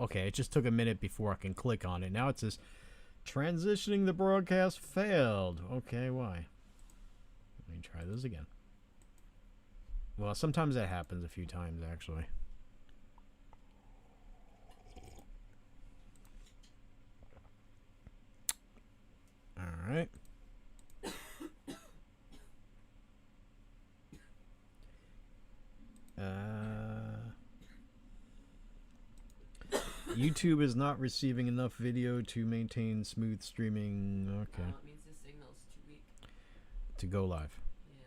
Okay, it just took a minute before I can click on it. Now it says transitioning the broadcast failed. Okay, why? Let me try this again. Well, sometimes that happens a few times, actually. All right. YouTube is not receiving enough video to maintain smooth streaming. Okay. It means the signal's too weak. To go live. Yeah.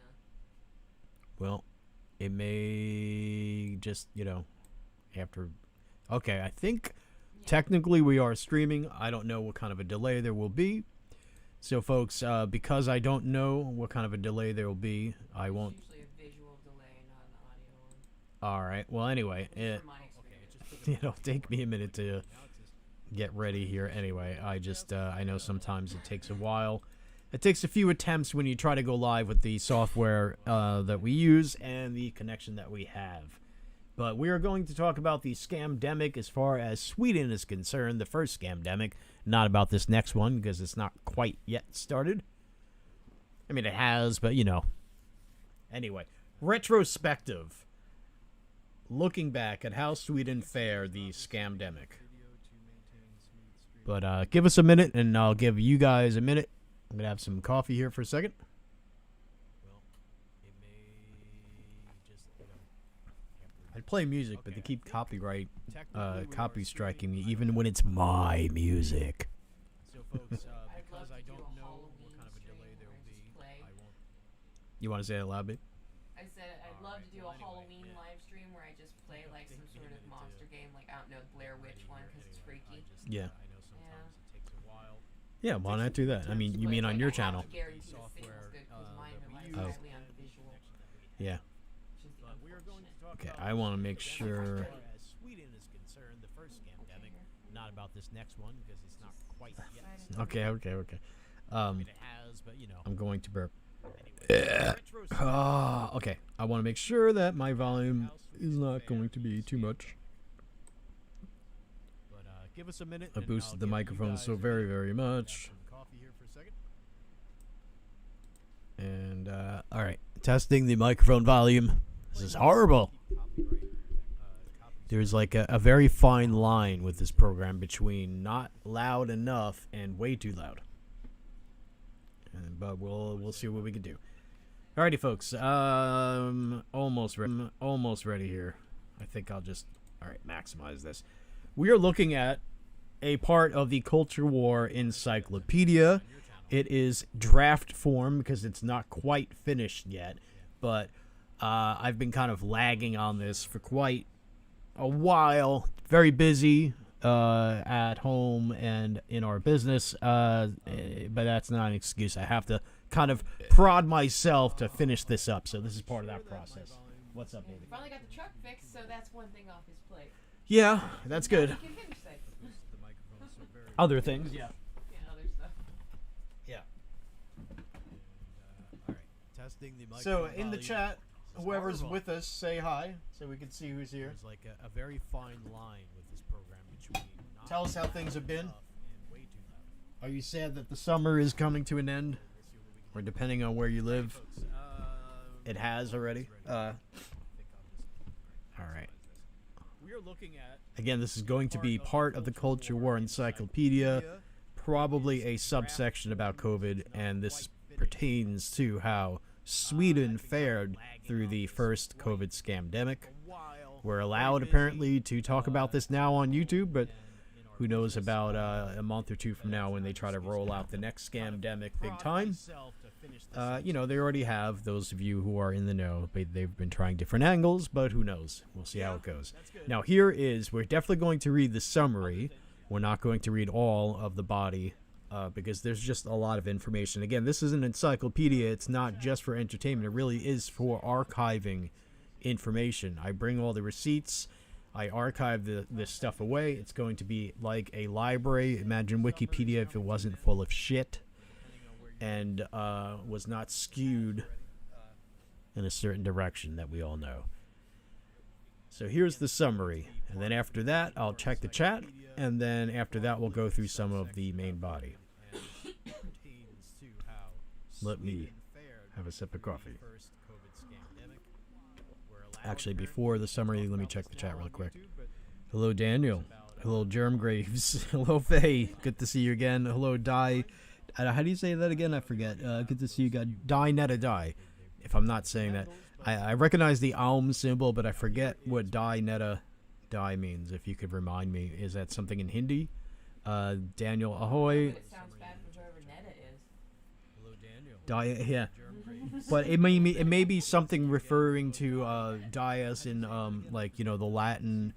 Well, it may just, after. Okay, I think technically we are streaming. I don't know what kind of a delay there will be. So, folks, because I don't know what kind of a delay there will be, I won't. It's usually a visual delay, not an audio one. All right. Well, anyway, it'll take me a minute to get ready here. Anyway, I know sometimes it takes a while. It takes a few attempts when you try to go live with the software that we use and the connection that we have. But we are going to talk about the scamdemic as far as Sweden is concerned, the first scamdemic, not about this next one because it's not quite yet started. I mean, it has, but Anyway, retrospective. Looking back at how Sweden fared the scamdemic. But give us a minute, and I'll give you guys a minute. I'm going to have some coffee here for a second. Well, it may just, I'd play music, but they keep copy striking me, even when it's my music. So, folks, because I don't know what kind of a delay there will be, I won't. You want to say it loud, babe? I said I'd love to do a Halloween live stream where I just play like some sort of monster game, like I don't know, Blair Witch one, because it's freaky. Yeah. Yeah, why not do that? I mean, you mean on your channel? Oh. Yeah. Okay, I want to make sure. Sweden is concerned, the first scamdemic, not about this next one because it's not quite yet. Okay. I'm going to burp. Okay, I want to make sure that my volume is not going to be too much. Give us a minute. I boosted the microphone so very, very much. And, alright. Testing the microphone volume. This is horrible. There's like a very fine line with this program between not loud enough and way too loud. But we'll see what we can do. Alrighty, folks. Almost ready here. I think I'll just, maximize this. We are looking at a part of the Culture War Encyclopedia. It is draft form because it's not quite finished yet. But I've been kind of lagging on this for quite a while. Very busy at home and in our business. But that's not an excuse. I have to kind of prod myself to finish this up. So this is part of that process. What's up, baby? Finally got the truck fixed, so that's one thing off his plate. Yeah, that's good. Other things, yeah. Other stuff. Yeah. All right. Testing the so in the chat, whoever's with us, say hi so we can see who's here. There's like a very fine line with this program between. Tell us how things have been. Are you sad that the summer is coming to an end, or depending on where you live, it has already? All right. Again, this is going to be part of the Culture War Encyclopedia, probably a subsection about COVID, and this pertains to how Sweden fared through the first COVID scamdemic. We're allowed, apparently, to talk about this now on YouTube, but who knows about a month or two from now when they try to roll out the next scamdemic big time. They already have, those of you who are in the know, they've been trying different angles, but who knows? We'll see how it goes. Now, we're definitely going to read the summary. We're not going to read all of the body because there's just a lot of information. Again, this is an encyclopedia. It's not just for entertainment. It really is for archiving information. I bring all the receipts. I archive this stuff away. It's going to be like a library. Imagine Wikipedia if it wasn't full of shit and was not skewed in a certain direction that we all know. So here's the summary, and then after that, I'll check the chat, and then after that, we'll go through some of the main body. Let me have a sip of coffee. Actually, before the summary, let me check the chat real quick. Hello, Daniel. Hello, Germ Graves. Hello, Faye. Good to see you again. Hello, Die. How do you say that again? I forget. Good to see you guys. Die Netta Die. If I'm not saying that. I recognize the Aum symbol, but I forget what Die Netta Die means. If you could remind me. Is that something in Hindi? Daniel, ahoy. It sounds bad for whoever Netta is. Hello, Daniel. Die, yeah. But it may be something referring to die as in like, you know, the Latin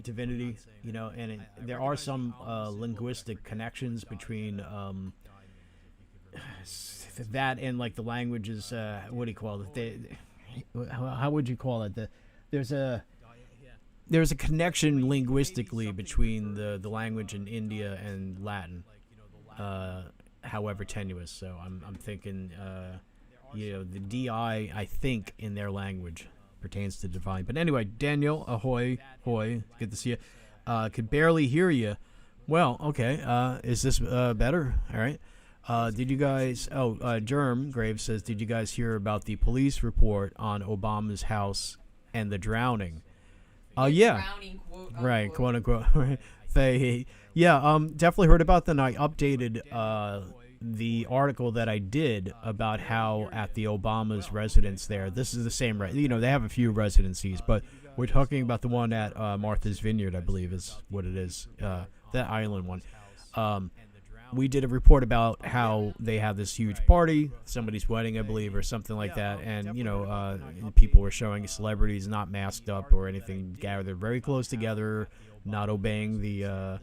divinity, you know, and there are some linguistic connections between that and like the languages. What do you call it? How would you call it? There's a connection linguistically between the language in India and Latin. However tenuous. So I'm thinking, you know, the DI, I think, in their language pertains to divine. But anyway, Daniel, ahoy, hoy, good to see you. Could barely hear you. Well, okay. Is this better? All right. Did you guys? Germ Graves says, did you guys hear about the police report on Obama's house and the drowning? Yeah. Drowning, quote, Right, quote unquote. Faye. Yeah, definitely heard about that. And I updated the article that I did about how at the Obama's residence there, this is the same, you know, they have a few residencies, but we're talking about the one at Martha's Vineyard, I believe is what it is, that island one. We did a report about how they have this huge party, somebody's wedding, I believe, or something like that, and, you know, people were showing celebrities not masked up or anything, gathered very close together, not obeying the,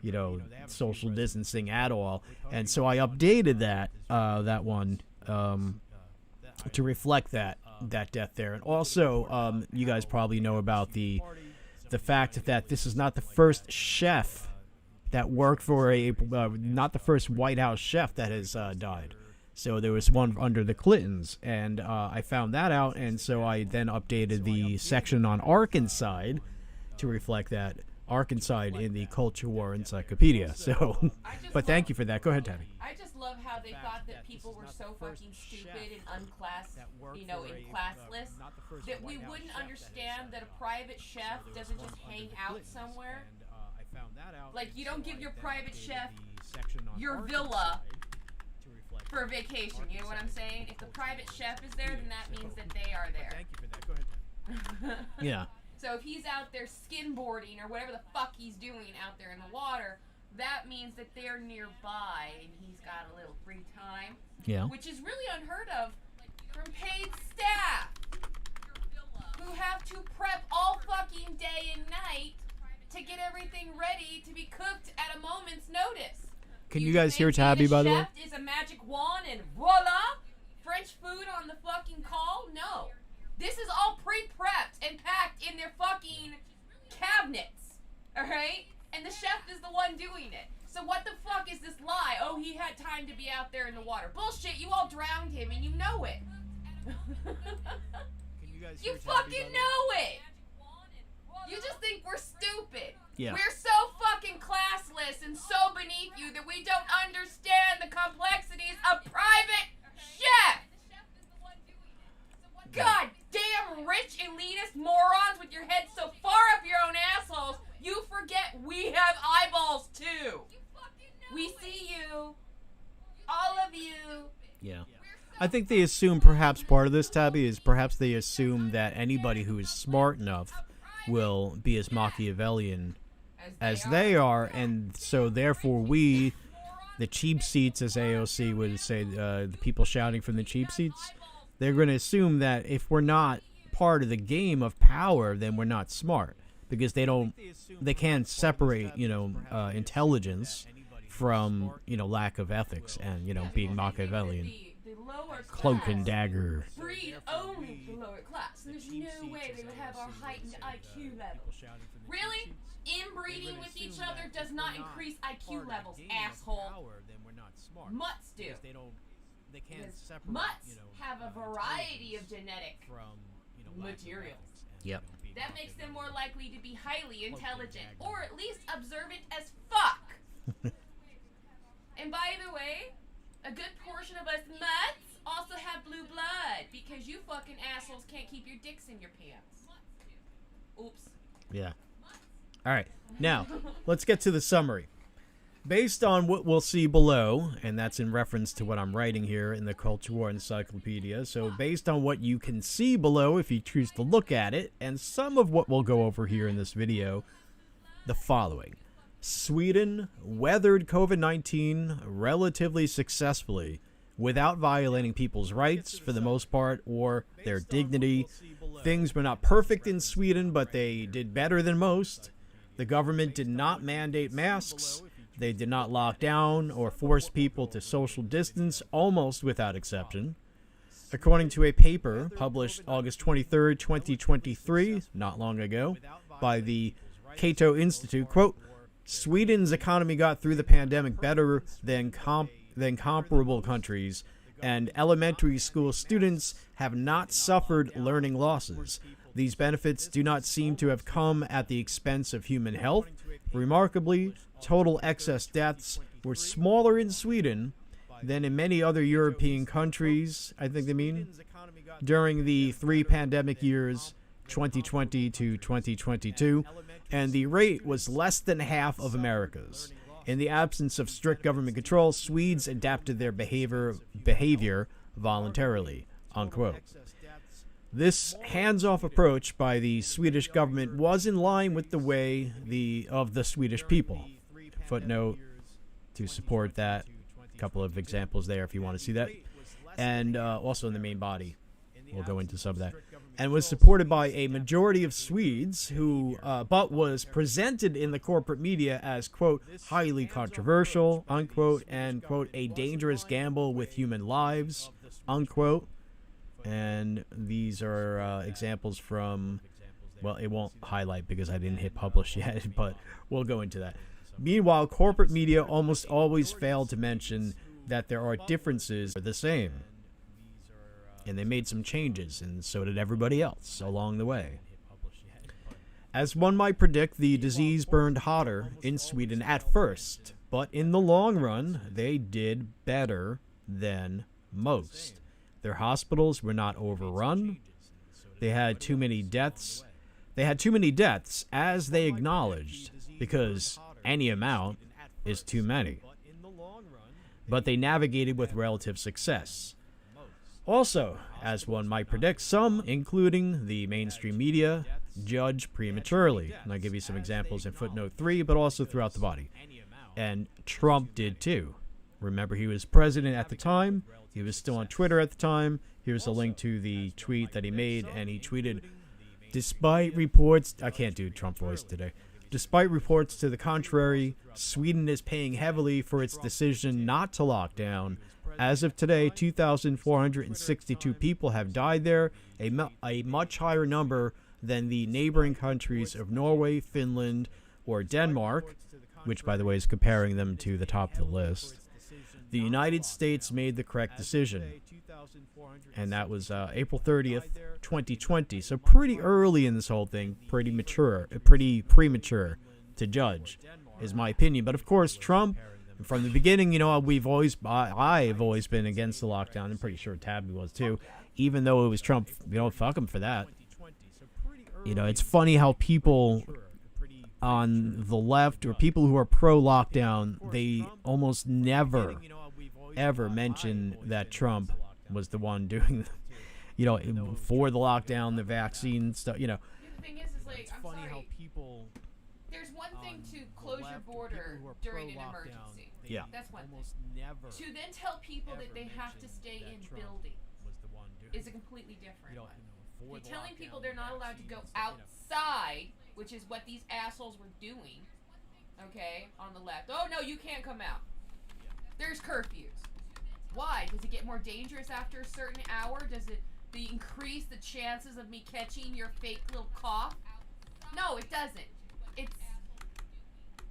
you know, social distancing at all. And so I updated that one to reflect that death there. And also, you guys probably know about the fact that this is not the first chef that worked for not the first White House chef that has died. So there was one under the Clintons, and I found that out, and so I then updated the section on Arkansas to reflect that. Arkansas in the Culture War Encyclopedia. So, but thank you for that. Go ahead, Tabby. I just love how they thought that people were so fucking stupid and unclass, you know, and classless, that we wouldn't understand that a private chef doesn't just hang out somewhere. Like, you don't give your private chef your villa for vacation. You know what I'm saying? If the private chef is there, then that means that they are there. Thank you for that. Go ahead. Yeah. So if he's out there skimboarding or whatever the fuck he's doing out there in the water, that means that they're nearby and he's got a little free time. Yeah. Which is really unheard of from paid staff who have to prep all fucking day and night to get everything ready to be cooked at a moment's notice. Can you guys hear Tabby, by the way? Chef is a magic wand and voila, French food on the fucking call? No. This is all pre-prepped and packed in their fucking cabinets, alright? And the chef is the one doing it. So what the fuck is this lie? Oh, he had time to be out there in the water. Bullshit, you all drowned him and you know it. You fucking know it! You just think we're stupid. Yeah. We're so fucking classless and so beneath you that we don't understand the complexities of private chef! God damn rich elitist morons with your heads so far up your own assholes, you forget we have eyeballs too. We see you. All of you. Yeah. I think they assume perhaps part of this, Tabby, is perhaps they assume that anybody who is smart enough will be as Machiavellian as they are, and so therefore we, the cheap seats, as AOC would say, the people shouting from the cheap seats, they're going to assume that if we're not part of the game of power, then we're not smart, because they can't separate, you know, intelligence from, you know, lack of ethics and, you know, being Machiavellian. Cloak and dagger. Breed only the lower class. There's no way they would have our heightened IQ level. Really? Inbreeding with each other does not increase IQ levels, asshole. Mutts do. Mutts have a variety of genetic materials. Yep. That makes them more likely to be highly intelligent, or at least observant as fuck. And by the way, a good portion of us mutts also have blue blood, because you fucking assholes can't keep your dicks in your pants. Oops. Yeah. All right. Now, let's get to the summary. Based on what we'll see below, and that's in reference to what I'm writing here in the Culture War Encyclopedia, so based on what you can see below if you choose to look at it, and some of what we'll go over here in this video, the following. Sweden weathered COVID-19 relatively successfully without violating people's rights for the most part or their dignity. Things were not perfect in Sweden, but they did better than most. The government did not mandate masks. They did not lock down or force people to social distance almost without exception. According to a paper published August 23rd, 2023, not long ago, by the Cato Institute, quote, Sweden's economy got through the pandemic better than comparable countries, and elementary school students have not suffered learning losses. These benefits do not seem to have come at the expense of human health. Remarkably, total excess deaths were smaller in Sweden than in many other European countries, I think they mean, during the 3 pandemic years, 2020 to 2022, and the rate was less than half of America's. In the absence of strict government control, Swedes adapted their behavior voluntarily, unquote. This hands-off approach by the Swedish government was in line with the way of the Swedish people. Footnote to support that. A couple of examples there if you want to see that. And also in the main body. We'll go into some of that. And was supported by a majority of Swedes who, but was presented in the corporate media as, quote, highly controversial, unquote, and, quote, a dangerous gamble with human lives, unquote. And these are examples from, well, it won't highlight because I didn't hit publish yet, but we'll go into that. Meanwhile, corporate media almost always failed to mention that there are differences that are the same. And they made some changes, and so did everybody else along the way. As one might predict, the disease burned hotter in Sweden at first, but in the long run, they did better than most. Their hospitals were not overrun. They had too many deaths. As they acknowledged, because any amount is too many. But they navigated with relative success. Also, as one might predict, some, including the mainstream media, judge prematurely. And I'll give you some examples in footnote 3, but also throughout the body. And Trump did too. Remember, he was president at the time. He was still on Twitter at the time. Here's a link to the tweet that he made, and he tweeted, despite reports, I can't do Trump voice today. Despite reports to the contrary, Sweden is paying heavily for its decision not to lock down. As of today, 2,462 people have died there, a much higher number than the neighboring countries of Norway, Finland, or Denmark, which, by the way, is comparing them to the top of the list. The United States made the correct decision, and that was April 30th, 2020. So pretty early in this whole thing, pretty premature to judge, is my opinion. But of course, Trump, from the beginning, I've always been against the lockdown. I'm pretty sure Tabby was too, even though it was Trump. Fuck him for that. It's funny how people on the left or people who are pro-lockdown, they almost never ever mention that Trump was the one doing, for the lockdown, the vaccine stuff. The thing is like, I'm sorry. There's one thing to close your border during an emergency. Yeah. That's one thing. To then tell people that they have to stay in buildings is a completely different one. Telling people they're not allowed to go outside, which is what these assholes were doing, okay, on the left. Oh, no, you can't come out. There's curfews. Why? Does it get more dangerous after a certain hour? Does it increase the chances of me catching your fake little cough? No, it doesn't.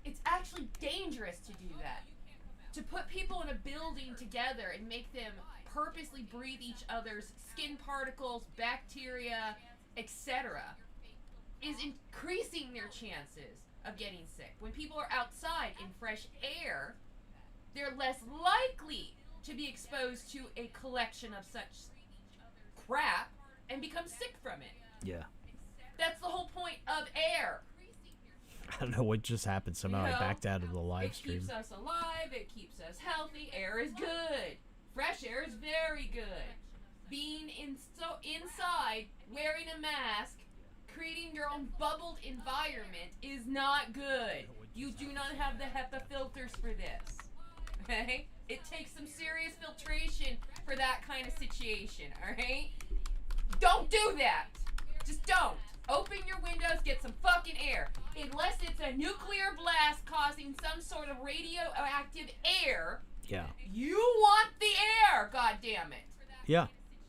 It's actually dangerous to do that. To put people in a building together and make them purposely breathe each other's skin particles, bacteria, etc. is increasing their chances of getting sick. When people are outside in fresh air, they're less likely to be exposed to a collection of such crap and become sick from it. Yeah. That's the whole point of air. I don't know what just happened. Somehow I backed out of the live stream. It keeps us alive. It keeps us healthy. Air is good. Fresh air is very good. Being inside, wearing a mask, creating your own bubbled environment is not good. You do not have the HEPA filters for this. Okay? It takes some serious filtration for that kind of situation. Alright? Don't do that. Just don't. Open your windows, get some fucking air. Unless it's a nuclear blast causing some sort of radioactive air. Yeah. You want the air, goddammit. Yeah.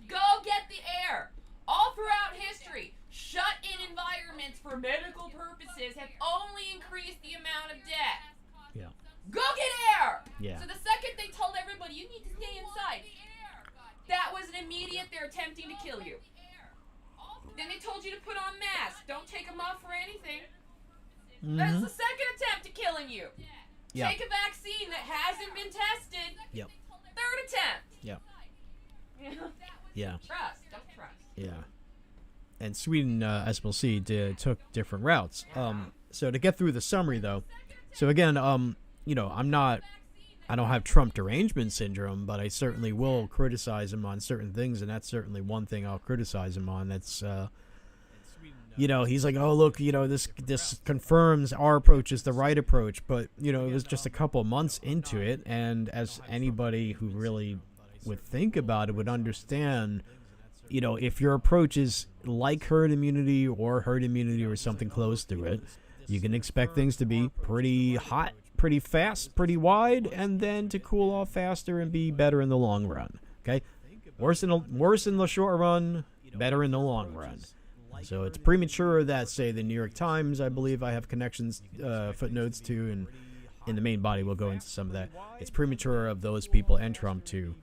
Go get the air. All throughout history, shut-in environments for medical purposes have only increased the amount of death. Yeah. Go get air. Yeah. So the second they told everybody, you need to stay inside, that was an immediate, they're attempting to kill you. Then they told you to put on masks. Don't take them off for anything. Mm-hmm. That's the second attempt to killing you. Yeah. Take a vaccine that hasn't been tested. Yep. Third attempt. Yep. You know? Yeah. Trust. Don't trust. Yeah. And Sweden, as we'll see, took different routes. So to get through the summary, though, so again, you know, I don't have Trump derangement syndrome, but I certainly will criticize him on certain things, and that's certainly one thing I'll criticize him on. That's, you know, he's like, oh, look, you know, this confirms our approach is the right approach, but, you know, it was just a couple months into it, and as anybody who really would think about it would understand, you know, if your approach is like herd immunity or something close to it, you can expect things to be pretty hot, pretty fast, pretty wide, and then to cool off faster and be better in the long run. Okay, worse in the short run, better in the long run. So it's premature that, say, the New York Times, I believe I have connections, footnotes to, and in the main body we'll go into some of that. It's premature of those people and Trump to,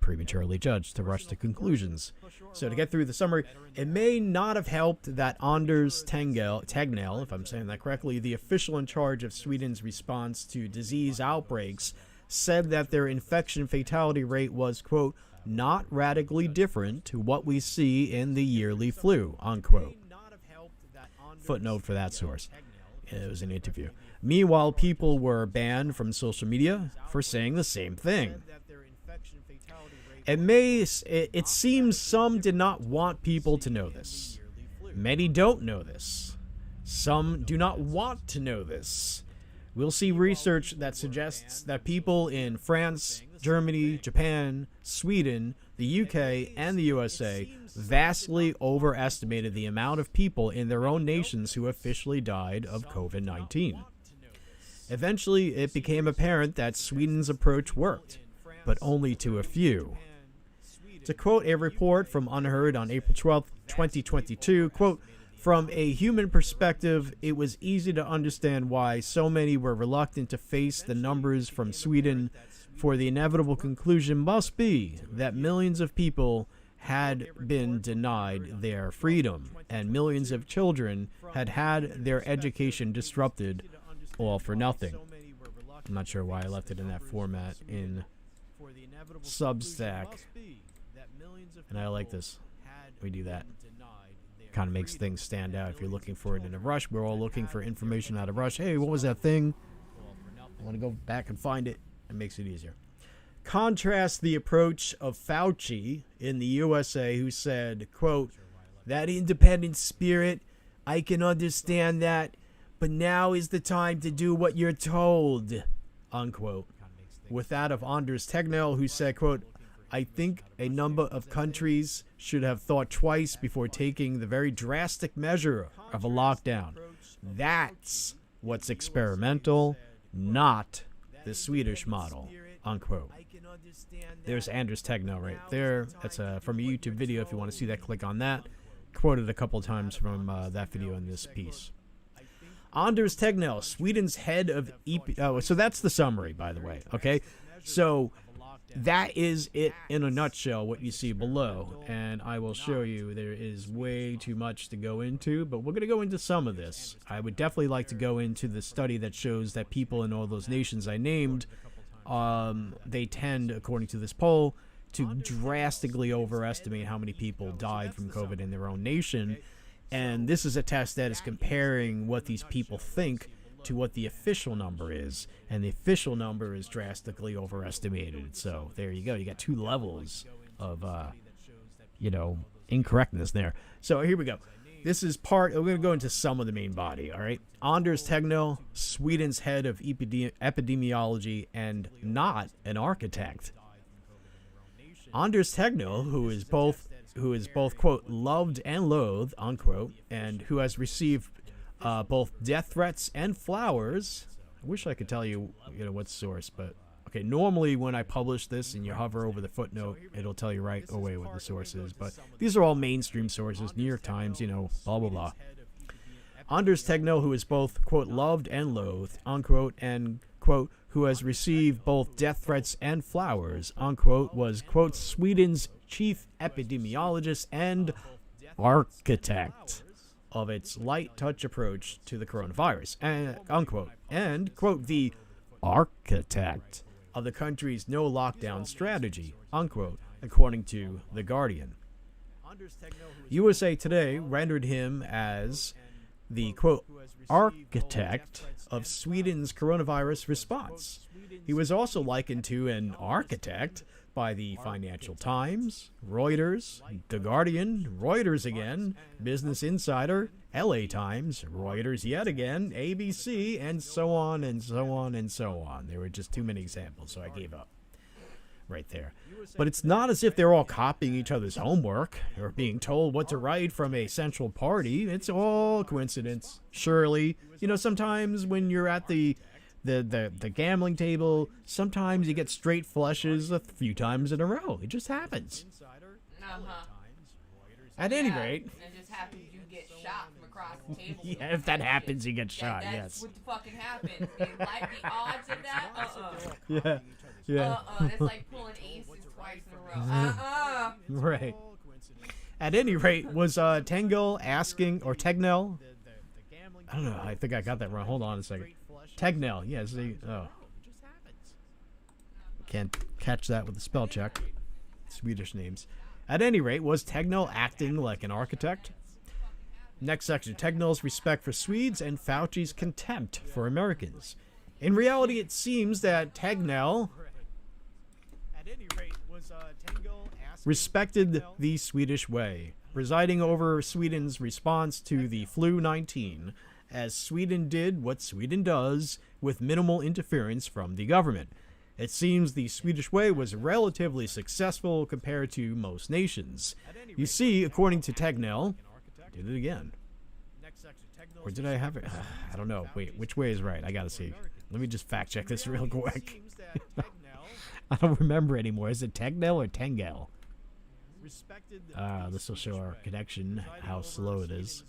prematurely judge, to rush to conclusions. So to get through the summary, it may not have helped that Anders Tegnell, if I'm saying that correctly, the official in charge of Sweden's response to disease outbreaks, said that their infection fatality rate was, quote, not radically different to what we see in the yearly flu, unquote. Footnote for that source. It was an interview. Meanwhile, people were banned from social media for saying the same thing. It seems some did not want people to know this. Many don't know this. Some do not want to know this. We'll see research that suggests that people in France, Germany, Japan, Sweden, the UK, and the USA vastly overestimated the amount of people in their own nations who officially died of COVID-19. Eventually, it became apparent that Sweden's approach worked, but only to a few. To quote a report from Unheard on April 12, 2022, quote, from a human perspective, it was easy to understand why so many were reluctant to face the numbers from Sweden, for the inevitable conclusion must be that millions of people had been denied their freedom, and millions of children had had their education disrupted, all for nothing. I'm not sure why I left it in that format in Substack. And I like this. We do that. Kind of makes things stand out. If you're looking for it in a rush, we're all looking for information out of rush. Hey, what was that thing? I want to go back and find it. It makes it easier. Contrast the approach of Fauci in the USA, who said, quote, that independent spirit, I can understand that, but now is the time to do what you're told, unquote. With that of Anders Tegnell, who said, quote, I think a number of countries should have thought twice before taking the very drastic measure of a lockdown. That's what's experimental, not the Swedish model, unquote. There's Anders Tegnell right there. That's from a YouTube video. If you want to see that, click on that. Quoted a couple times from that video in this piece. Anders Tegnell, Sweden's head of so that's the summary, by the way. Okay, so that is it in a nutshell, what you see below. And I will show you there is way too much to go into, but we're going to go into some of this. I would definitely like to go into the study that shows that people in all those nations I named, they tend, according to this poll, to drastically overestimate how many people died from COVID in their own nation. And this is a test that is comparing what these people think to what the official number is, and the official number is drastically overestimated. So there you go. You got two levels of, incorrectness there. So here we go. This is we're going to go into some of the main body, all right? Anders Tegnell, Sweden's head of epidemiology and not an architect. Anders Tegnell, who is both, quote, loved and loathed, unquote, and who has received both death threats and flowers. I wish I could tell you, what source, but okay. Normally, when I publish this and you hover over the footnote, it'll tell you right away what the source is. But these are all mainstream sources: New York Times, blah blah blah. Anders Tegnell, who is both, quote, loved and loathed, unquote, and quote, who has received both death threats and flowers, unquote, was, quote, Sweden's chief epidemiologist and architect of its light touch approach to the coronavirus, and, unquote, and, quote, the architect of the country's no lockdown strategy, unquote, according to The Guardian. USA Today rendered him as the, quote, architect of Sweden's coronavirus response. He was also likened to an architect by the Financial Times, Reuters, The Guardian, Reuters again, Business Insider, LA Times, Reuters yet again, ABC, and so on and so on and so on. There were just too many examples, so I gave up right there. But it's not as if they're all copying each other's homework or being told what to write from a central party. It's all coincidence. Surely, sometimes when you're at the gambling table, sometimes you get straight flushes a few times in a row. It just happens. At any rate, it just happens you get shot from across the table. Yeah, if that happens, you get shot. That's Yes. what the fucking happens. And like the odds of that, Yeah. It's like pulling aces twice in a row. Right. At any rate, was Tegnell asking, or Tegnell? I don't know. I think I got that wrong. Hold on a second. Tegnell. Yes. Can't catch that with the spell check. Swedish names. At any rate, was Tegnell acting like an architect? Next section. Tegnell's respect for Swedes and Fauci's contempt for Americans. In reality, it seems that Tegnell respected the Swedish way, presiding over Sweden's response to the flu-19, as Sweden did what Sweden does with minimal interference from the government. It seems the Swedish way was relatively successful compared to most nations. You see, according to Tegnell, I did it again. Or did I have it? I don't know. Wait, which way is right? I gotta see. Let me just fact check this real quick. I don't remember anymore. Is it Tegnell or Tengel? This will show our connection, how slow it is.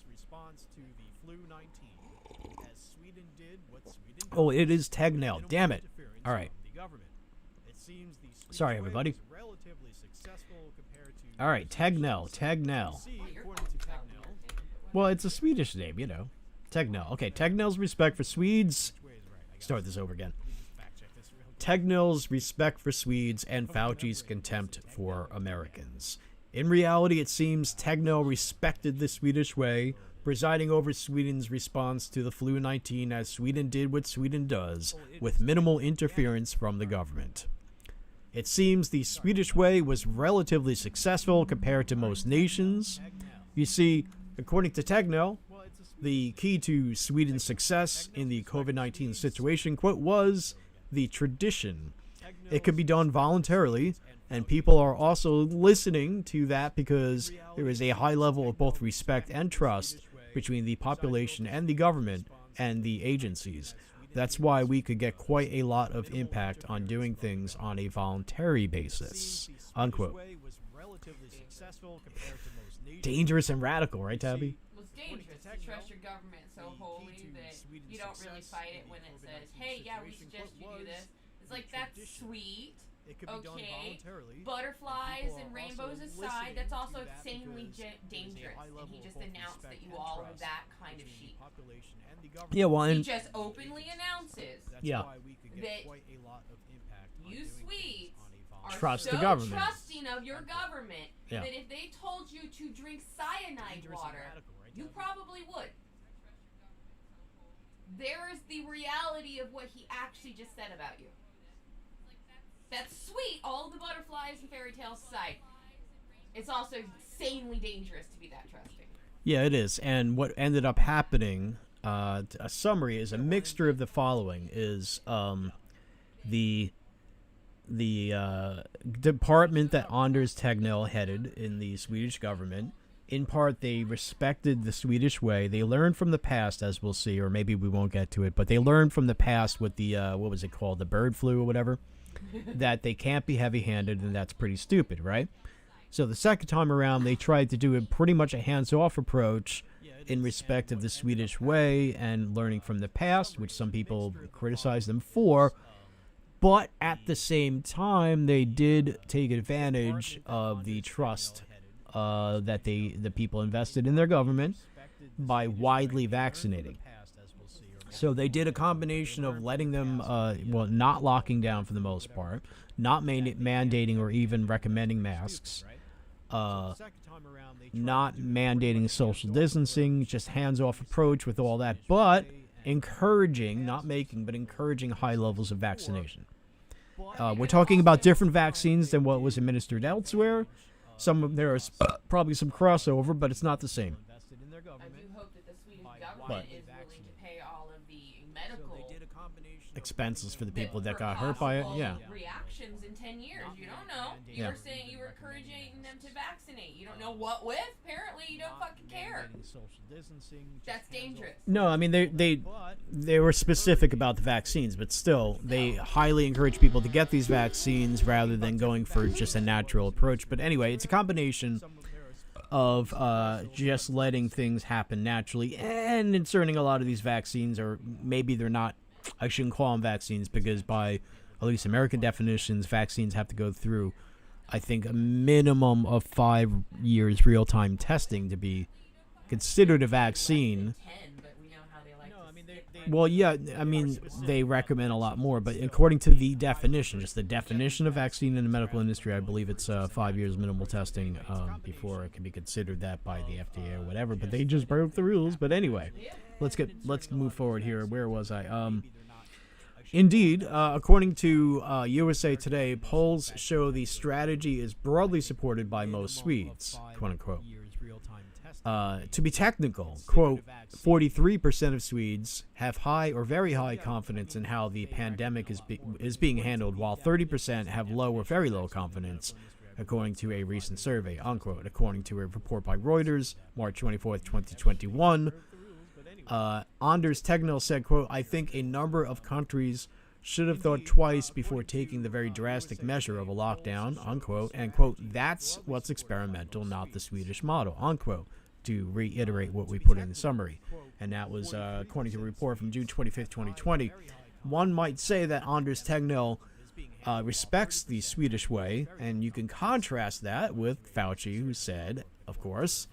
Oh, it is Tegnell. Damn it. All right. Sorry, everybody. All right, Tegnell. Well, it's a Swedish name, Tegnell. Okay, Tegnell's respect for Swedes. Start this over again. Tegnell's respect for Swedes and Fauci's contempt for Americans. In reality, it seems Tegnell respected the Swedish way, presiding over Sweden's response to the flu-19 as Sweden did what Sweden does, with minimal interference from the government. It seems the Swedish way was relatively successful compared to most nations. You see, according to Tegnell, the key to Sweden's success in the COVID-19 situation, quote, was the tradition. It could be done voluntarily, and people are also listening to that because there is a high level of both respect and trust between the population and the government and the agencies. That's why we could get quite a lot of impact on doing things on a voluntary basis, unquote. Dangerous and radical, right, Tabby? Well, it's dangerous to trust your government so wholly that you don't really fight it when it says, hey, yeah, we suggest you do this. It's like, that's sweet, Okay, butterflies and rainbows aside, that's also insanely dangerous. And he just announced that you all are that kind of sheep. Yeah, well, He and just openly announces yeah, that you Swedes are trust so the government. trusting of your government Yeah. that if they told you to drink cyanide water, you probably would. There is the reality of what he actually just said about you. That's sweet, all the butterflies and fairy tales aside. It's also insanely dangerous to be that trusting. Yeah, it is. And what ended up happening, a summary is a mixture of the following: is the department that Anders Tegnell headed in the Swedish government. In part, they respected the Swedish way. They learned from the past, as we'll see, or maybe we won't get to it, but they learned from the past with the, what was it called, the bird flu or whatever, that they can't be heavy-handed, and that's pretty stupid, right? So the second time around, they tried to do a pretty much a hands-off approach in respect of the Swedish way and learning from the past, which some people criticize them for. But at the same time, they did take advantage of the trust that the people invested in their government by widely vaccinating. So they did a combination of letting them, not locking down for the most part, not mandating or even recommending masks, not mandating social distancing, just hands-off approach with all that, but encouraging, not making, but encouraging high levels of vaccination. We're talking about different vaccines than what was administered elsewhere. There is probably some crossover, but it's not the same. I do hope that the Swedish government is willing to pay all of the medical expenses for the people that got hurt by it. Yeah. Reactions in 10 years. You don't know. You were saying you were encouraging them to vaccinate. You don't know what with. Apparently, you don't fucking care. That's dangerous. No, I mean they were specific about the vaccines, but still they highly encourage people to get these vaccines rather than going for just a natural approach. But anyway, it's a combination of just letting things happen naturally and inserting a lot of these vaccines, or maybe they're not. I shouldn't call them vaccines because by at least American definitions, vaccines have to go through, I think, a minimum of 5 years real-time testing to be considered a vaccine. Well, yeah, I mean, they recommend a lot more, but according to the definition, just the definition of vaccine in the medical industry, I believe it's 5 years minimal testing before it can be considered that by the FDA or whatever, but they just broke the rules. But anyway, let's move forward here. Where was I? Indeed, according to USA Today, polls show the strategy is broadly supported by most Swedes, quote unquote. To be technical, quote, 43% of Swedes have high or very high confidence in how the pandemic is being handled, while 30% have low or very low confidence, according to a recent survey, unquote, according to a report by Reuters, March 24th, 2021. Anders Tegnell said, quote, I think a number of countries should have thought twice before taking the very drastic measure of a lockdown, unquote, and, quote, that's what's experimental, not the Swedish model, unquote, to reiterate what we put in the summary. And that was, according to a report from June 25th, 2020. One might say that Anders Tegnell respects the Swedish way, and you can contrast that with Fauci, who said, of course,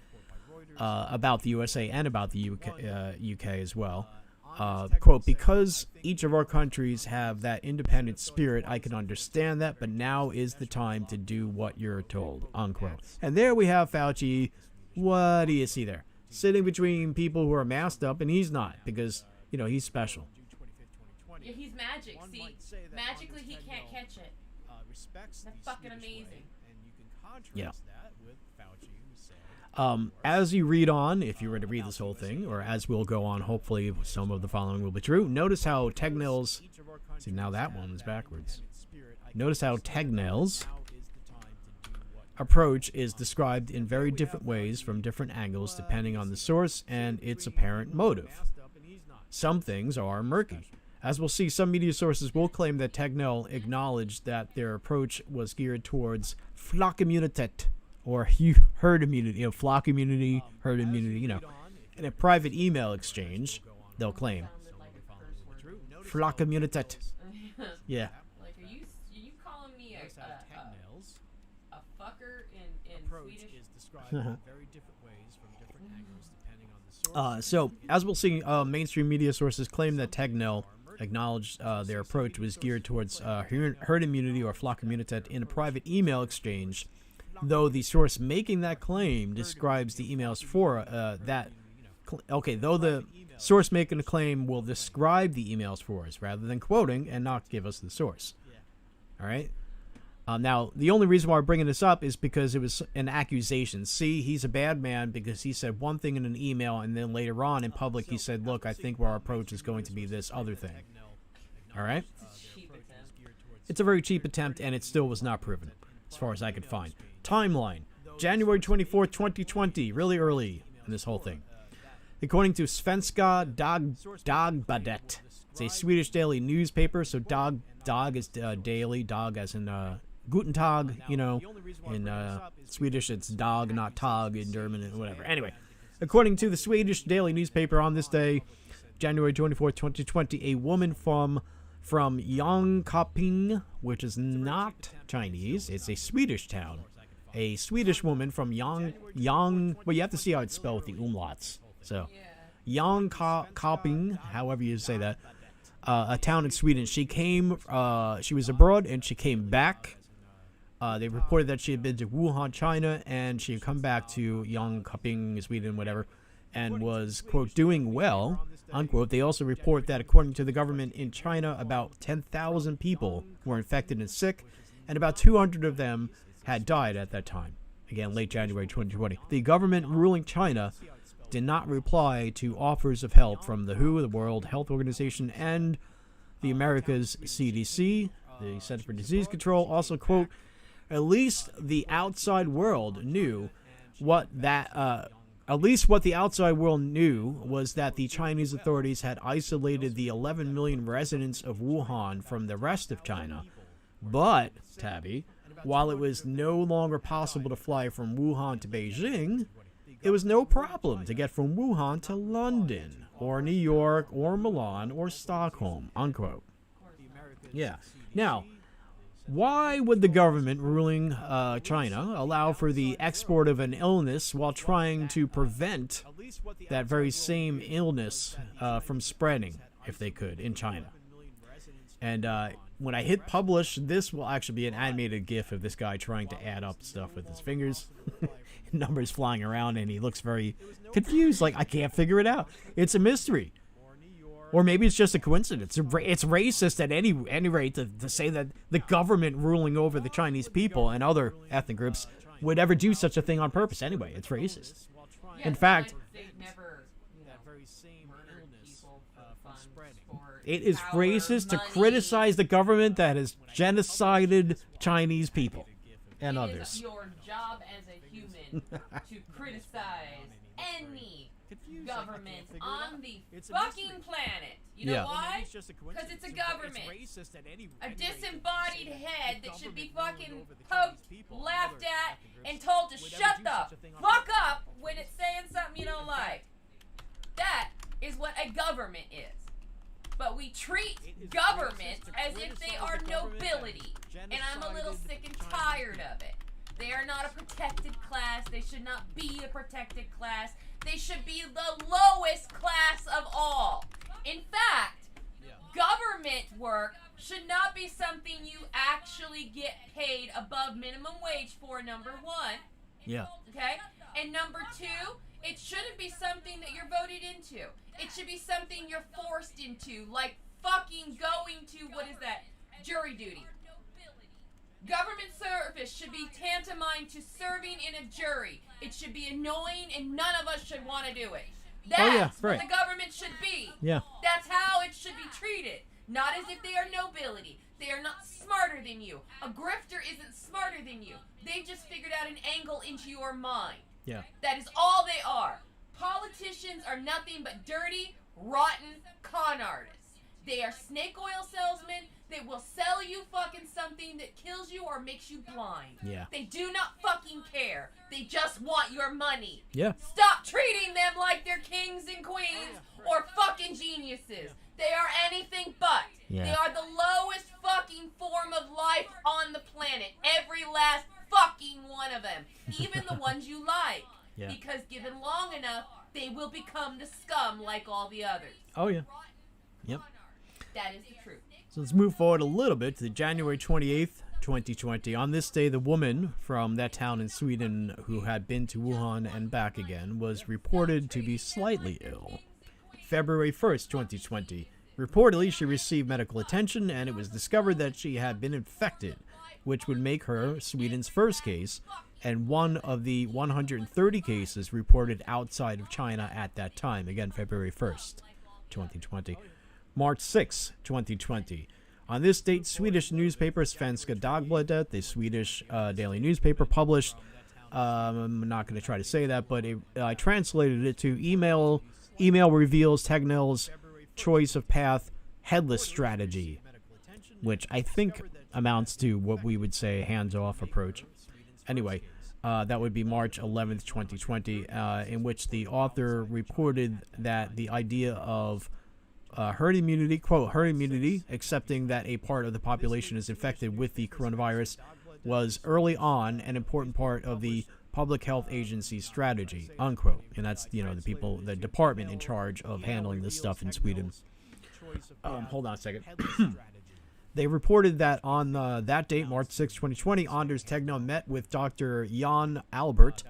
about the USA and about the UK as well. Quote, because each of our countries have that independent spirit, I can understand that, but now is the time to do what you're told, unquote. And there we have Fauci. What do you see there? Sitting between people who are masked up, and he's not, because, you know, he's special. Yeah, he's magic. See, magically he can't catch it. That's fucking amazing. Yeah. As you read on, if you were to read this whole thing, or as we'll go on, hopefully some of the following will be true. Notice how Tegnell's... See, now that one is backwards. Notice how Tegnell's approach is described in very different ways from different angles depending on the source and its apparent motive. Some things are murky. As we'll see, some media sources will claim that Tegnell acknowledged that their approach was geared towards flockimmunitet, or herd immunity, flock immunity, herd immunity, In a private email exchange, they'll claim. Flockimmunitet. Yeah. Like, are you calling me a Swedish. So, as we'll see, mainstream media sources claim that Tegnell acknowledged their approach was geared towards herd immunity or flock immunity in a private email exchange, though the source making that claim describes the emails for that. Though the source making the claim will describe the emails for us rather than quoting and not give us the source. All right. Now, the only reason why we're bringing this up is because it was an accusation. See, he's a bad man because he said one thing in an email, and then later on in public he said, look, I think our approach is going to be this other thing. All right? It's a very cheap attempt, and it still was not proven, as far as I could find. Timeline. January 24th, 2020. Really early in this whole thing. According to Svenska Dagbladet, it's a Swedish daily newspaper, so dog is daily, dog as in Guten Tag, in Swedish it's Dag, not Tag in German, and whatever. Anyway, according to the Swedish daily newspaper on this day, January 24th, 2020, a woman from Jönköping, which is not Chinese, it's a Swedish town. A Swedish woman from well, you have to see how it's spelled with the umlauts. So, Jönköping, however you say that, a town in Sweden. She was abroad and she came back. They reported that she had been to Wuhan, China, and she had come back to Jönköping, Sweden, whatever, and was, quote, doing well, unquote. They also report that, according to the government in China, about 10,000 people were infected and sick, and about 200 of them had died at that time. Again, late January 2020. The government ruling China did not reply to offers of help from the WHO, the World Health Organization, and the America's CDC, the Center for Disease Control. Also, quote, at least what the outside world knew was that the Chinese authorities had isolated the 11 million residents of Wuhan from the rest of China. But, Tabby, while it was no longer possible to fly from Wuhan to Beijing, it was no problem to get from Wuhan to London, or New York, or Milan, or Stockholm, unquote. Yeah. Now, why would the government ruling China allow for the export of an illness while trying to prevent that very same illness from spreading, if they could, in China? And when I hit publish, this will actually be an animated GIF of this guy trying to add up stuff with his fingers. Numbers flying around, and he looks very confused, like, I can't figure it out. It's a mystery. Or maybe it's just a coincidence. It's racist at any rate to say that the government ruling over the Chinese people and other ethnic groups would ever do such a thing on purpose anyway. It's racist. In fact, it is racist to criticize the government that has genocided Chinese people and others. It is your job as a human to criticize any government on the fucking planet. You know why? Because it's a government. A disembodied head that should be fucking poked, laughed at, and told to shut the fuck up when it's saying something you don't like. That is what a government is. But we treat government as if they are nobility. And I'm a little sick and tired of it. They are not a protected class. They should not be a protected class. They should be the lowest class of all. In fact, government work should not be something you actually get paid above minimum wage for, number one. Yeah. Okay? And number two, it shouldn't be something that you're voted into. It should be something you're forced into, like fucking going to, what is that, jury duty. Government service should be tantamount to serving in a jury. It should be annoying, and none of us should want to do it. That's what the government should be. Yeah. That's how it should be treated. Not as if they are nobility. They are not smarter than you. A grifter isn't smarter than you. They've just figured out an angle into your mind. Yeah. That is all they are. Politicians are nothing but dirty, rotten con artists. They are snake oil salesmen. They will sell you fucking something that kills you or makes you blind. Yeah. They do not fucking care. They just want your money. Yeah. Stop treating them like they're kings and queens or fucking geniuses. They are anything but. Yeah. They are the lowest fucking form of life on the planet. Every last fucking one of them. even the ones you like. Yeah. Because given long enough, they will become the scum like all the others. Oh, yeah. Yep. That is the truth. So let's move forward a little bit to January 28th, 2020. On this day, the woman from that town in Sweden who had been to Wuhan and back again was reported to be slightly ill. February 1st, 2020. Reportedly, she received medical attention, and it was discovered that she had been infected, which would make her Sweden's first case, and one of the 130 cases reported outside of China at that time. Again, February 1st, 2020. March 6, 2020. On this date, Swedish newspaper Svenska Dagbladet, the Swedish daily newspaper, published, I'm not going to try to say that, but I translated it to email reveals Tegnell's choice of path headless strategy, which I think amounts to what we would say hands-off approach. Anyway, that would be March 11th, 2020, in which the author reported that the idea of herd immunity, quote, herd immunity, accepting that a part of the population is infected with the coronavirus, was early on an important part of the public health agency's strategy, unquote. And that's, the department in charge of handling this stuff in Sweden. Hold on a second. They reported that on that date, March 6, 2020, Anders Tegnell met with Dr. Jan Albert,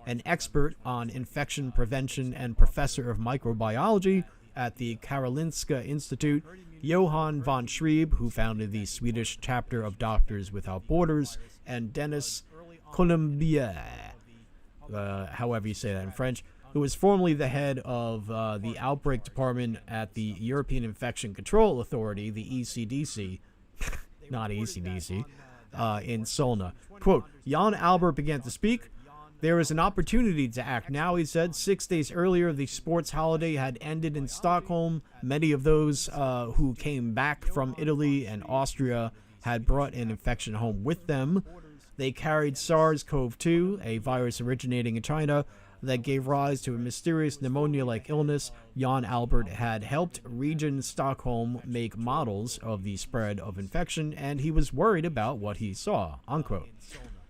an expert on infection prevention and professor of microbiology at the Karolinska Institute, Johan von Schreeb, who founded the Swedish chapter of Doctors Without Borders, and Dennis Colombier, however you say that in French, who was formerly the head of the outbreak department at the European Infection Control Authority, the ECDC, not ECDC, in Solna. Quote, Jan Albert began to speak. There is an opportunity to act now, he said. 6 days earlier, the sports holiday had ended in Stockholm. Many of those who came back from Italy and Austria had brought an infection home with them. They carried SARS-CoV-2, a virus originating in China that gave rise to a mysterious pneumonia-like illness. Jan Albert had helped Region Stockholm make models of the spread of infection, and he was worried about what he saw, unquote.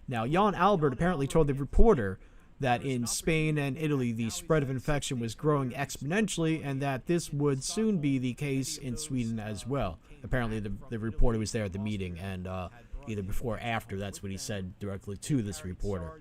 Now, Jan Albert apparently told the reporter that in Spain and Italy the spread of infection was growing exponentially and that this would soon be the case in Sweden as well. Apparently the reporter was there at the meeting, and either before or after, that's what he said directly to this reporter.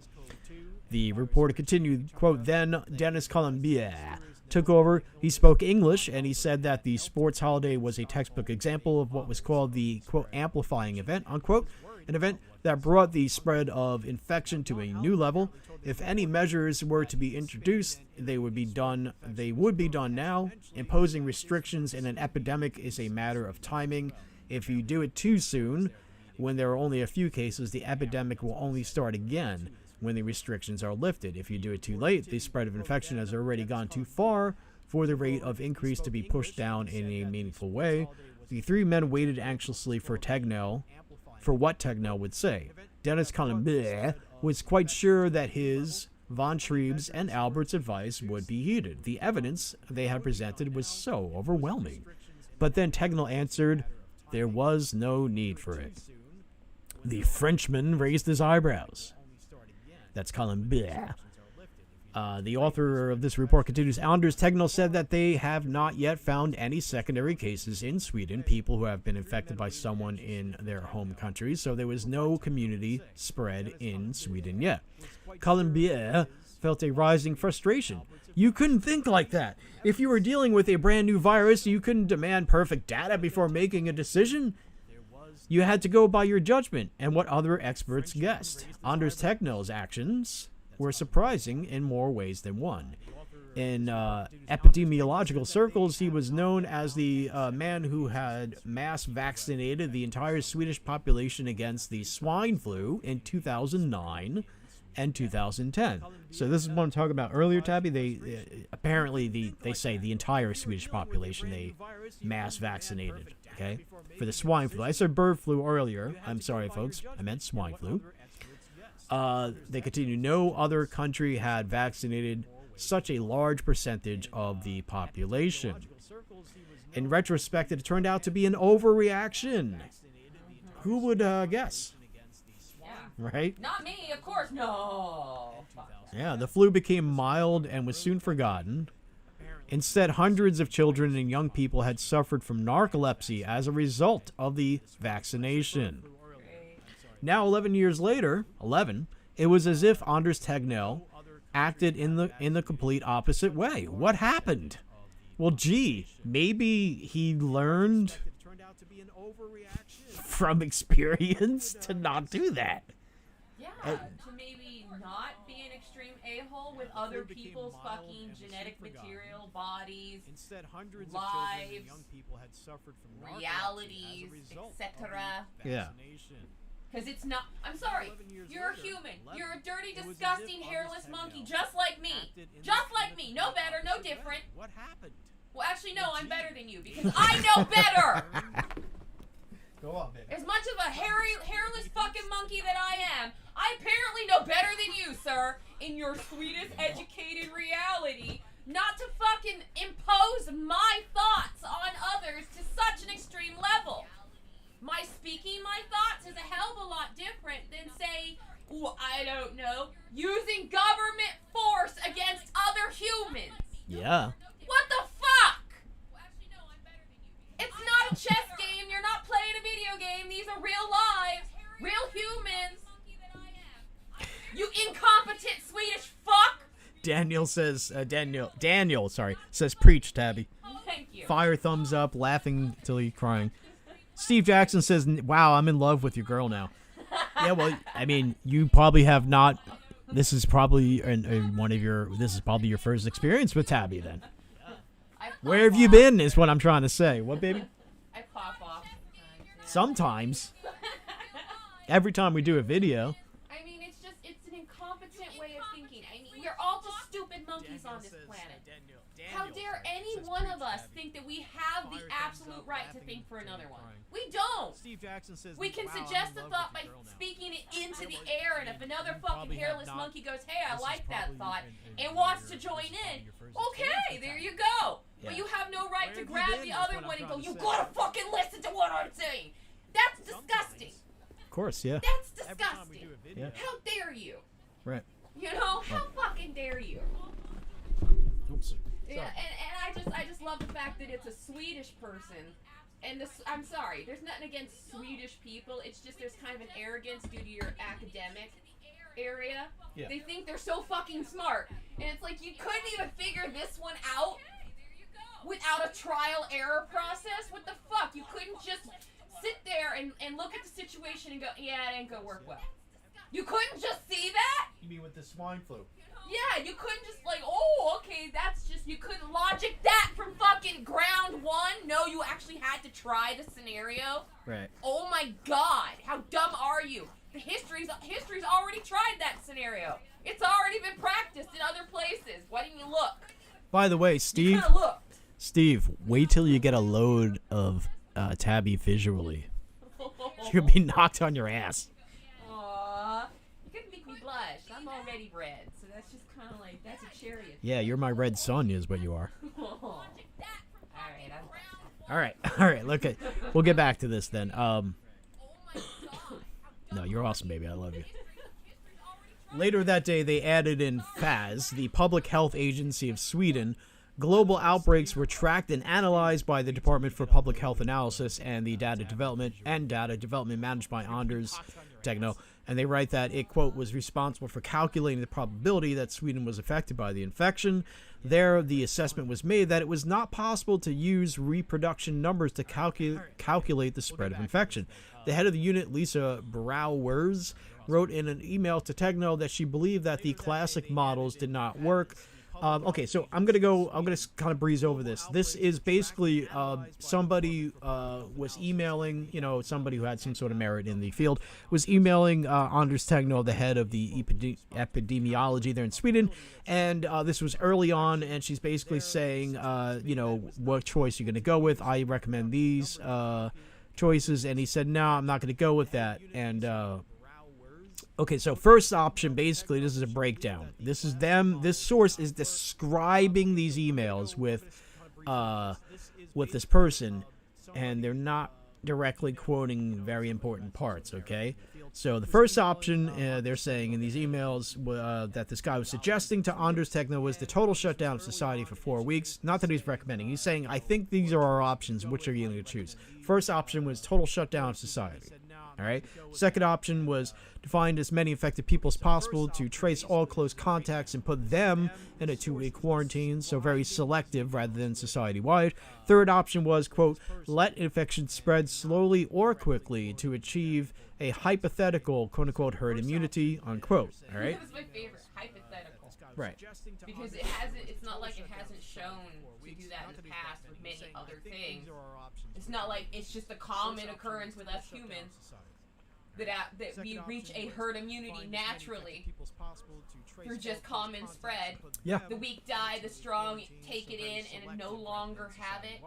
The reporter continued, quote, then Dennis Colombier took over. He spoke English, and he said that the sports holiday was a textbook example of what was called the, quote, amplifying event, unquote, an event that brought the spread of infection to a new level. If any measures were to be introduced, they would be done now. Imposing restrictions in an epidemic is a matter of timing. If you do it too soon, when there are only a few cases, the epidemic will only start again when the restrictions are lifted. If you do it too late, the spread of infection has already gone too far for the rate of increase to be pushed down in a meaningful way. The three men waited anxiously for what Tegnell would say. Dennis Colombier was quite sure that his, von Schreeb's, and Albert's advice would be heeded. The evidence they had presented was so overwhelming. But then Tegnell answered, there was no need for it. The Frenchman raised his eyebrows. That's Colombier. The author of this report continues, Anders Tegnell said that they have not yet found any secondary cases in Sweden, people who have been infected by someone in their home country, so there was no community spread in Sweden yet. Colombier felt a rising frustration. You couldn't think like that. If you were dealing with a brand new virus, you couldn't demand perfect data before making a decision. You had to go by your judgment and what other experts guessed. Anders Tegnell's actions were surprising in more ways than one. In epidemiological circles, he was known as the man who had mass vaccinated the entire Swedish population against the swine flu in 2009 and 2010. So this is what I'm talking about earlier, Tabby. They say the entire Swedish population they mass vaccinated, okay, for the swine flu. I said bird flu earlier. I'm sorry, folks. I meant swine flu. They continue, no other country had vaccinated such a large percentage of the population. In retrospect, it turned out to be an overreaction. Who would guess? Right? Not me, of course. No. Yeah, the flu became mild and was soon forgotten. Instead, hundreds of children and young people had suffered from narcolepsy as a result of the vaccination. Now, 11 years later, it was as if Anders Tegnell acted in the complete opposite way. What happened? Well, gee, maybe he learned from experience to not do that. Yeah, to maybe not be an extreme a-hole with other people's fucking genetic material, bodies, lives, realities, etc. Yeah. Because it's not, I'm sorry, you're a human. You're a dirty, disgusting, hairless monkey just like me. Just like me. No better, no different. What happened? Well, actually, no, I'm better than you because I know better. Go on, baby. As much of a hairless fucking monkey that I am, I apparently know better than you, sir, in your sweetest educated reality, not to fucking impose my thoughts on others to such an extreme level. My speaking my thoughts is a hell of a lot different than, say, I don't know, using government force against other humans. Yeah. What the fuck? It's not a chess game. You're not playing a video game. These are real lives, real humans. You incompetent Swedish fuck. Daniel says, Daniel says, preach, Tabby. Thank you. Fire thumbs up, laughing till he's crying. Steve Jackson says, wow, I'm in love with your girl now. Yeah, well, I mean, you probably have not. This is probably this is probably your first experience with Tabby then. Where have you been is what I'm trying to say. What, baby? I pop off. Sometimes. Every time we do a video. I mean, it's an incompetent way of thinking. I mean, we're all just stupid monkeys on this planet. How dare any one of us think that we have the absolute right to think for another one? We don't. We can suggest a thought by speaking it into the air, and if another fucking hairless monkey goes, hey, I like that thought, and wants to join in, okay, there you go. But you have no right to grab the other one and go, you gotta fucking listen to what I'm saying. That's disgusting. Of course, yeah. That's disgusting. Yeah. How dare you? Right. You know, how fucking dare you? Oops. Yeah, and I just love the fact that it's a Swedish person. And I'm sorry, there's nothing against Swedish people. It's just there's kind of an arrogance due to your academic area. Yeah. They think they're so fucking smart. And it's like, you couldn't even figure this one out without a trial error process? What the fuck? You couldn't just sit there and look at the situation and go, yeah, it ain't gonna work well. You couldn't just see that? You mean with the swine flu? Yeah, you couldn't just like, oh, okay, that's just, you couldn't logic that from fucking ground one? No, you actually had to try the scenario? Right. Oh my god, how dumb are you? The history's already tried that scenario. It's already been practiced in other places. Why didn't you look? By the way, Steve. You could've looked. Steve, wait till you get a load of Tabby visually. You'll be knocked on your ass. Aww. You couldn't make me blush. I'm already red, so that's just kind of like, that's a cherry. Yeah, you're my red son is what you are. Alright, Alright, look at, we'll get back to this then. No, you're awesome, baby. I love you. Later that day, they added in FAS, the Public Health Agency of Sweden. Global outbreaks were tracked and analyzed by the Department for Public Health Analysis and the data development managed by Anders Tegnell. And they write that it, quote, was responsible for calculating the probability that Sweden was affected by the infection. There, the assessment was made that it was not possible to use reproduction numbers to calculate the spread of infection. The head of the unit, Lisa Brouwers, wrote in an email to Tegnell that she believed that the classic models did not work. Okay, so I'm gonna kind of breeze over this. This is basically somebody was emailing, somebody who had some sort of merit in the field, was emailing Anders Tegnell, the head of the epidemiology there in Sweden, and this was early on, and she's basically saying, what choice you're gonna go with. I recommend these choices, and he said, no, I'm not gonna go with that, and okay, so first option, basically, this is a breakdown. This is them. This source is describing these emails with this person, and they're not directly quoting very important parts, okay? So the first option, they're saying in these emails that this guy was suggesting to Anders Techno was the total shutdown of society for 4 weeks. Not that he's recommending. He's saying, I think these are our options. Which are you going to choose? First option was total shutdown of society. All right. Second option was to find as many affected people as possible, to trace all close contacts and put them in a 2-week quarantine, so very selective rather than society-wide. Third option was, quote, let infection spread slowly or quickly to achieve a hypothetical, quote-unquote, herd immunity, unquote. All right. That was my favorite, hypothetical. Right. Because it's not like it hasn't shown to do that in the past with many other things. It's not like it's just a common occurrence with us humans that we reach a herd immunity naturally through just common spread. Yeah. The weak die, the strong take it in and no longer have it.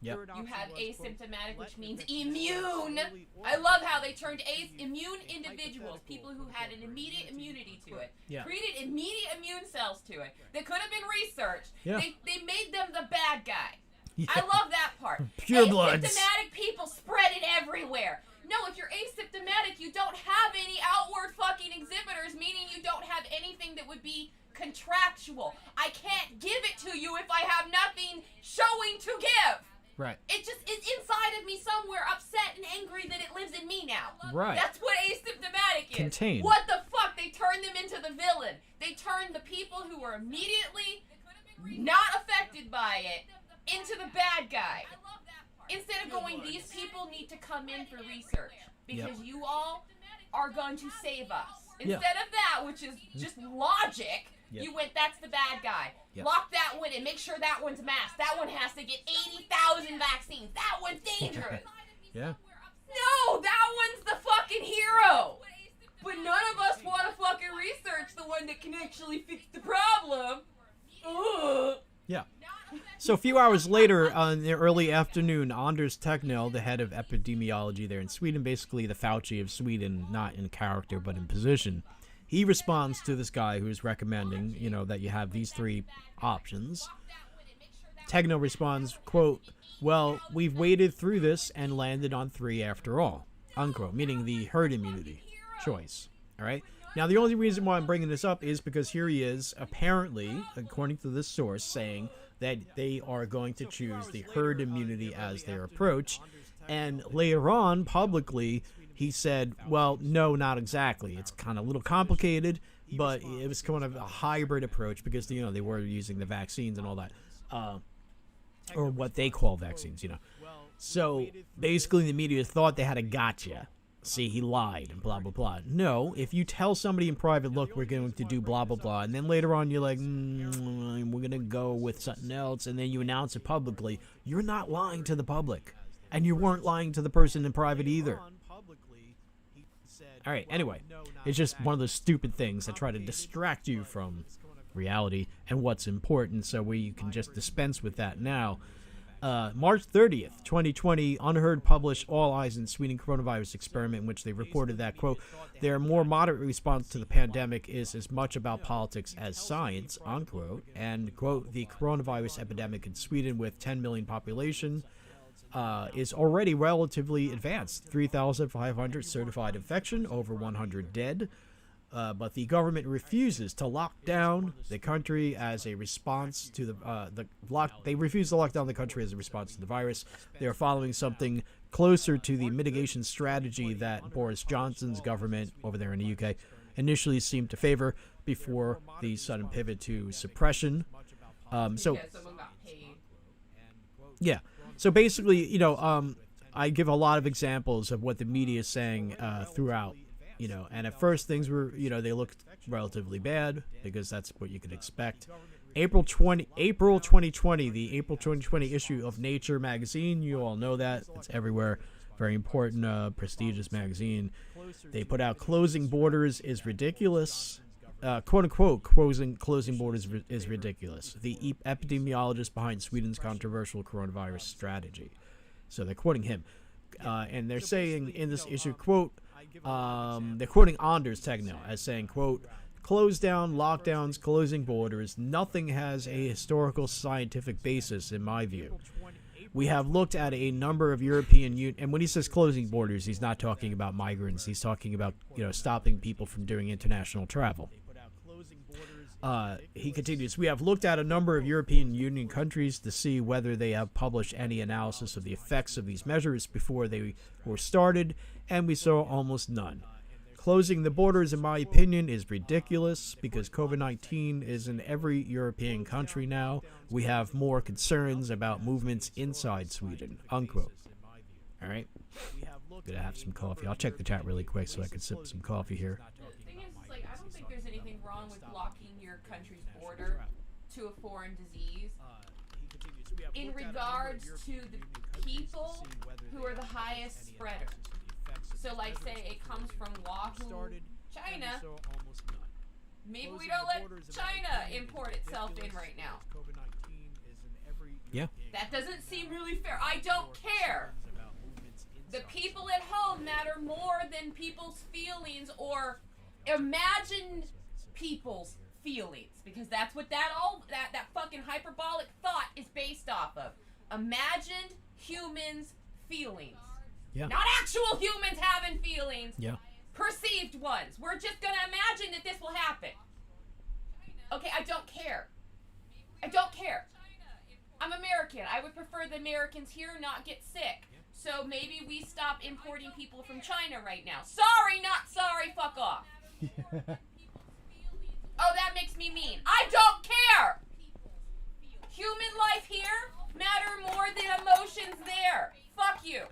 Yep. You have asymptomatic, which means immune. I love how they turned immune individuals, people who had an immediate immunity to it, created immediate immune cells to it. That could have been researched. Yeah. They made them the bad guy. Yeah. I love that part. Pure bloods. Asymptomatic people spread it everywhere. No, if you're asymptomatic, you don't have any outward fucking exhibitors, meaning you don't have anything that would be contractual. I can't give it to you if I have nothing showing to give. Right. It just is inside of me somewhere, upset and angry that it lives in me now. Right. That's what asymptomatic is. Contained. What the fuck? They turned them into the villain. They turned the people who were immediately not affected by it into the bad guy. Instead of going, these people need to come in for research because you all are going to save us. Instead of that, which is just logic, you went, that's the bad guy. Lock that one in. Make sure that one's masked. That one has to get 80,000 vaccines. That one's dangerous. Yeah. No, that one's the fucking hero. But none of us want to fucking research the one that can actually fix the problem. Ugh. Yeah. So a few hours later, in the early afternoon, Anders Tegnell, the head of epidemiology there in Sweden, basically the Fauci of Sweden, not in character but in position, he responds to this guy who's recommending, that you have these 3 options. Tegnell responds, quote, well, we've waded through this and landed on 3 after all, unquote, meaning the herd immunity choice. All right. Now, the only reason why I'm bringing this up is because here he is, apparently, according to this source, saying that they are going to choose the herd immunity as their approach. And later on, publicly, he said, well, no, not exactly. It's kind of a little complicated, but it was kind of a hybrid approach because, they were using the vaccines and all that, or what they call vaccines, So basically the media thought they had a gotcha. See, he lied and blah, blah, blah. No, if you tell somebody in private, look, we're going to do blah, blah, blah, and then later on you're like, we're going to go with something else, and then you announce it publicly, you're not lying to the public. And you weren't lying to the person in private either. All right, anyway, it's just one of those stupid things that try to distract you from reality and what's important, so we can just dispense with that now. March 30th, 2020, Unheard published All Eyes in Sweden Coronavirus Experiment, in which they reported that, quote, their more moderate response to the pandemic is as much about politics as science, unquote, and, quote, the coronavirus epidemic in Sweden with 10 million population is already relatively advanced. 3,500 certified infection, over 100 dead. But the government refuses to lock down the country as a response to They refuse to lock down the country as a response to the virus. They are following something closer to the mitigation strategy that Boris Johnson's government over there in the UK initially seemed to favor before the sudden pivot to suppression. So basically, I give a lot of examples of what the media is saying throughout. And at first things were, they looked relatively bad because that's what you could expect. April 2020, the April 2020 issue of Nature magazine, you all know that. It's everywhere. Very important, prestigious magazine. They put out closing borders is ridiculous. Quote unquote, closing borders is ridiculous. The epidemiologist behind Sweden's controversial coronavirus strategy. So they're quoting him. And they're saying in this issue, quote, they're quoting Anders Tegnell as saying, quote, close down, lockdowns, closing borders, nothing has a historical scientific basis in my view. We have looked at a number of European and when he says closing borders, he's not talking about migrants. He's talking about, stopping people from doing international travel. He continues, we have looked at a number of European Union countries to see whether they have published any analysis of the effects of these measures before they were started, and we saw almost none. Closing the borders, in my opinion, is ridiculous because COVID-19 is in every European country now. We have more concerns about movements inside Sweden, unquote. All right? Gonna have some coffee. I'll check the chat really quick so I can sip some coffee here. The thing is, I don't think there's anything wrong with blocking your country's border to a foreign disease. In regards to the people who are the highest spreaders. So, say it comes from Wahoo, China. Maybe we don't let China import itself in right now. Yeah. That doesn't seem really fair. I don't care. The people at home matter more than people's feelings, or imagine people's feelings, because that's what that fucking hyperbolic thought is based off of. Imagined humans' feelings. Yeah. Not actual humans having feelings. Yeah. Perceived ones. We're just gonna imagine that this will happen. Okay, I don't care. I don't care. I'm American. I would prefer the Americans here not get sick. So maybe we stop importing people from China right now. Sorry, not sorry, fuck off. Oh, that makes me mean. I don't care. Human life here matter more than emotions there. Fuck you.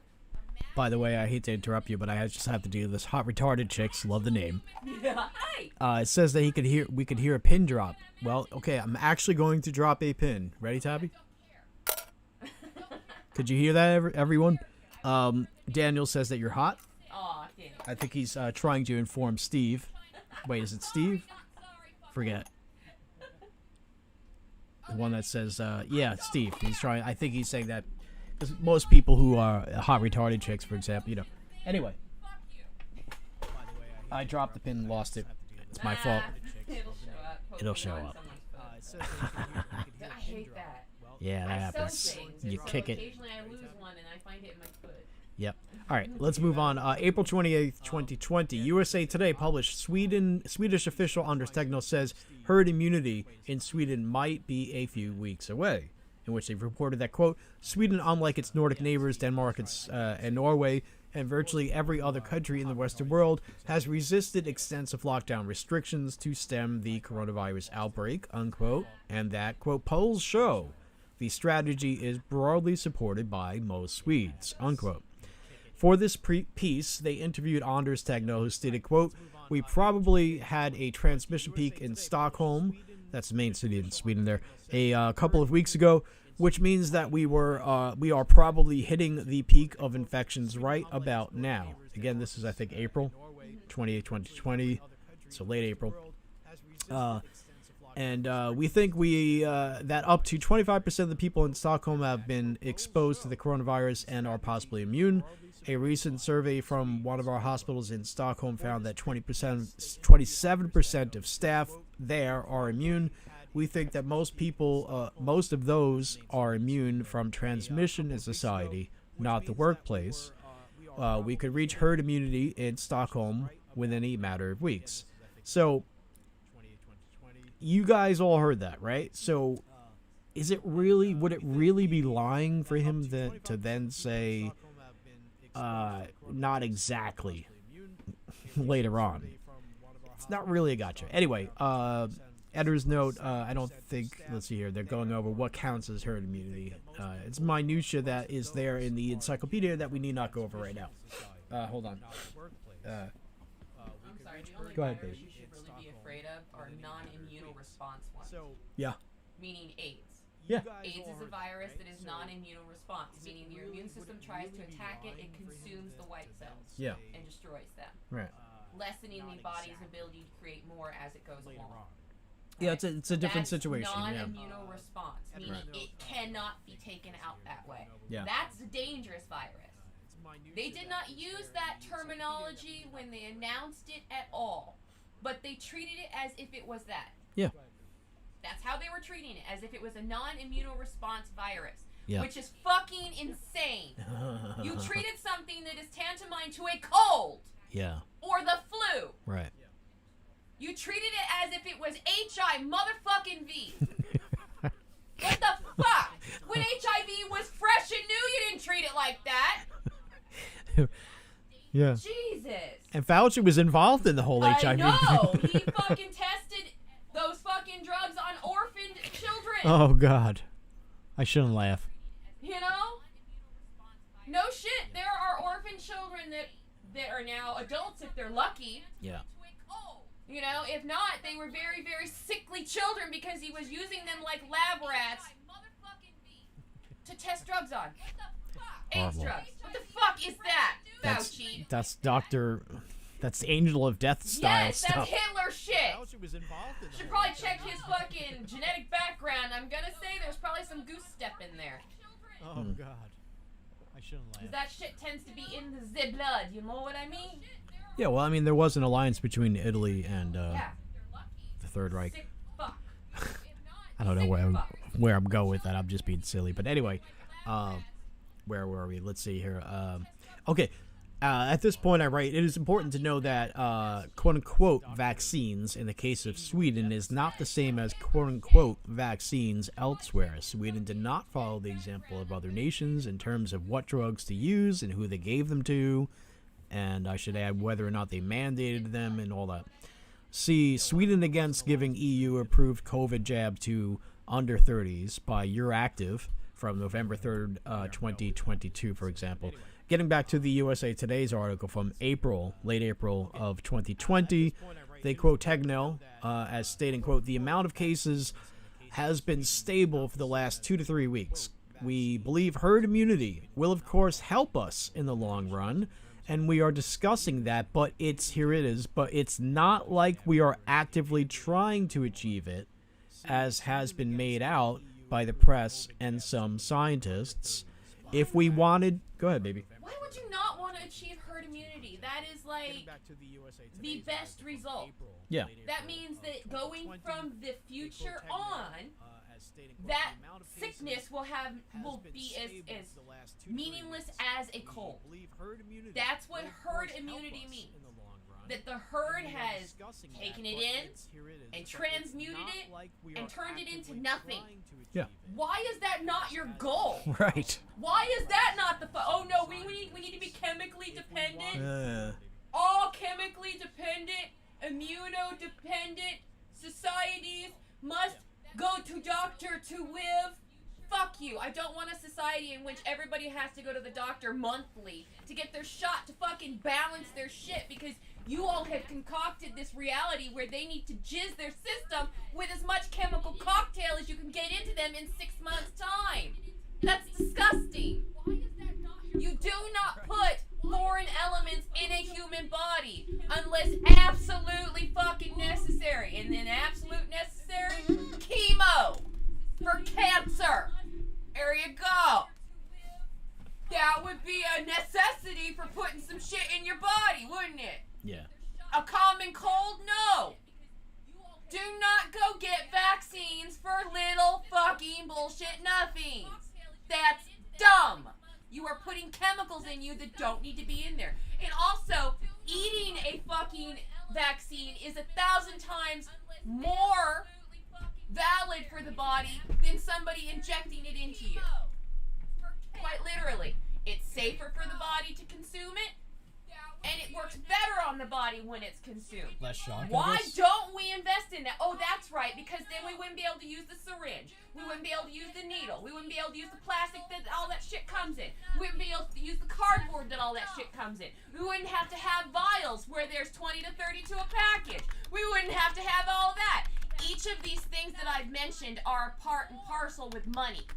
By the way, I hate to interrupt you, but I just have to do this. Hot Retarded Chicks, love the name. Hi. It says that we could hear a pin drop. Well, okay, I'm actually going to drop a pin. Ready, Tabby? Could you hear that, everyone? Daniel says that you're hot. Aw, Daniel. I think he's trying to inform Steve. Wait, is it Steve? Forget. The one that says, yeah, Steve. I think he's saying that. Because most people who are hot retarded chicks, for example, Anyway. I dropped the pin and lost it. It's my fault. It'll show up. I hate that. Yeah, that happens. You kick it. Occasionally I lose one and I find it in my foot. Yep. All right, let's move on. April 28th, 2020, USA Today published Swedish official Anders Tegnell says herd immunity in Sweden might be a few weeks away, in which they've reported that, quote, Sweden, unlike its Nordic neighbors, Denmark and Norway, and virtually every other country in the Western world, has resisted extensive lockdown restrictions to stem the coronavirus outbreak, unquote, and that, quote, polls show the strategy is broadly supported by most Swedes, unquote. For this piece, they interviewed Anders Tegnell, who stated, quote, we probably had a transmission peak in Stockholm, that's the main city in Sweden there, a couple of weeks ago, which means that we are probably hitting the peak of infections right about now. Again, this is, I think, April 28, 2020, so late April. And we think that up to 25% of the people in Stockholm have been exposed to the coronavirus and are possibly immune. A recent survey from one of our hospitals in Stockholm found that 27% of staff there are immune. We think that most of those are immune from transmission in society, not the workplace. We could reach herd immunity in Stockholm within a matter of weeks. So, you guys all heard that, right? So, would it really be lying for him to then say, not exactly later on? It's not really a gotcha. Anyway, editor's note, I don't think, let's see here, they're going over what counts as herd immunity. It's minutia that is there in the encyclopedia that we need not go over right now. Hold on. I'm sorry, the only Go ahead, virus babe. you should really be afraid of are non-immuno response ones. Yeah. Meaning AIDS. Yeah. AIDS is a virus that is non-immuno response, meaning your immune system tries to attack it, it consumes the white cells. Yeah. And destroys them. Right. Lessening the body's ability to create more as it goes along. Yeah, it's a different That's situation. Yeah. non-immuno response, meaning it cannot be taken out that way. Yeah. That's a dangerous virus. They did not use that terminology when they announced it at all, but they treated it as if it was that. Yeah. That's how they were treating it, as if it was a non-immuno response virus. Yeah. which is fucking insane. You treated something that is tantamount to a cold Yeah. or the flu. Right. You treated it as if it was HIV motherfucking V. What the fuck? When HIV was fresh and new, you didn't treat it like that. Yeah. Jesus. And Fauci was involved in the whole HIV. I know. He fucking tested those fucking drugs on orphaned children. Oh, God. I shouldn't laugh. You know? No shit. There are orphan children that are now adults if they're lucky. Yeah. You know, if not, they were very, very sickly children because he was using them like lab rats to test drugs on. AIDS Horrible. drugs. What the fuck is that, Fauci? That's Angel of Death style Yes, stuff. that's Hitler shit. Fauci was involved in Should probably check his fucking genetic background. I'm gonna say there's probably some goose step in there. Oh, God. I shouldn't laugh. 'Cause that shit tends to be in the blood, you know what I mean? Yeah, well, I mean, there was an alliance between Italy and Yeah. the Third Reich. Sick fuck. I don't know where I'm going with that. I'm just being silly. But anyway, where were we? Let's see here. Okay. At this point, I write, it is important to know that quote-unquote vaccines in the case of Sweden is not the same as quote-unquote vaccines elsewhere. Sweden did not follow the example of other nations in terms of what drugs to use and who they gave them to, and I should add whether or not they mandated them and all that. See, Sweden against giving EU-approved COVID jab to under 30s by Euractiv from November 3rd, 2022, for example. Getting back to the USA Today's article from late April of 2020, they quote Tegnell as stating, quote, the amount of cases has been stable for the last 2 to 3 weeks. We believe herd immunity will, of course, help us in the long run, and we are discussing that, but it's not like we are actively trying to achieve it, as has been made out by the press and some scientists. If we wanted... Go ahead, baby. Why would you not want to achieve herd immunity? That is like the best result. Yeah. That means that going from the future on, that sickness will be as meaningless as a cold. That's what herd immunity means. That the herd has taken it in and transmuted it and turned it into nothing. Yeah. Why is that not your goal? Right. Why is that not the oh no, we need to be chemically dependent. All chemically dependent, immunodependent societies must go to doctor to live. Fuck you. I don't want a society in which everybody has to go to the doctor monthly to get their shot to fucking balance their shit because you all have concocted this reality where they need to jizz their system with as much chemical cocktail as you can get into them in 6 months' time. That's disgusting. You do not put foreign elements in a human body unless absolutely fucking necessary. And then absolute necessary, chemo for cancer. There you go. That would be a necessity for putting some shit in your body, wouldn't it? Yeah. A common cold? No. Do not go get vaccines for little fucking bullshit nothings. That's dumb. You are putting chemicals in you that don't need to be in there. And also, eating a fucking vaccine is 1,000 times more valid for the body than somebody injecting it into you. Quite literally. It's safer for the body to consume it, and it works better on the body when it's consumed. Less shock. Why don't we invest in that? Oh, that's right, because then we wouldn't be able to use the syringe. We wouldn't be able to use the needle. We wouldn't be able to use the plastic that all that shit comes in. We wouldn't be able to use the cardboard that all that shit comes in. We wouldn't have to have vials where there's 20 to 30 to a package. We wouldn't have to have all that. Each of these things that I've mentioned are part and parcel with money.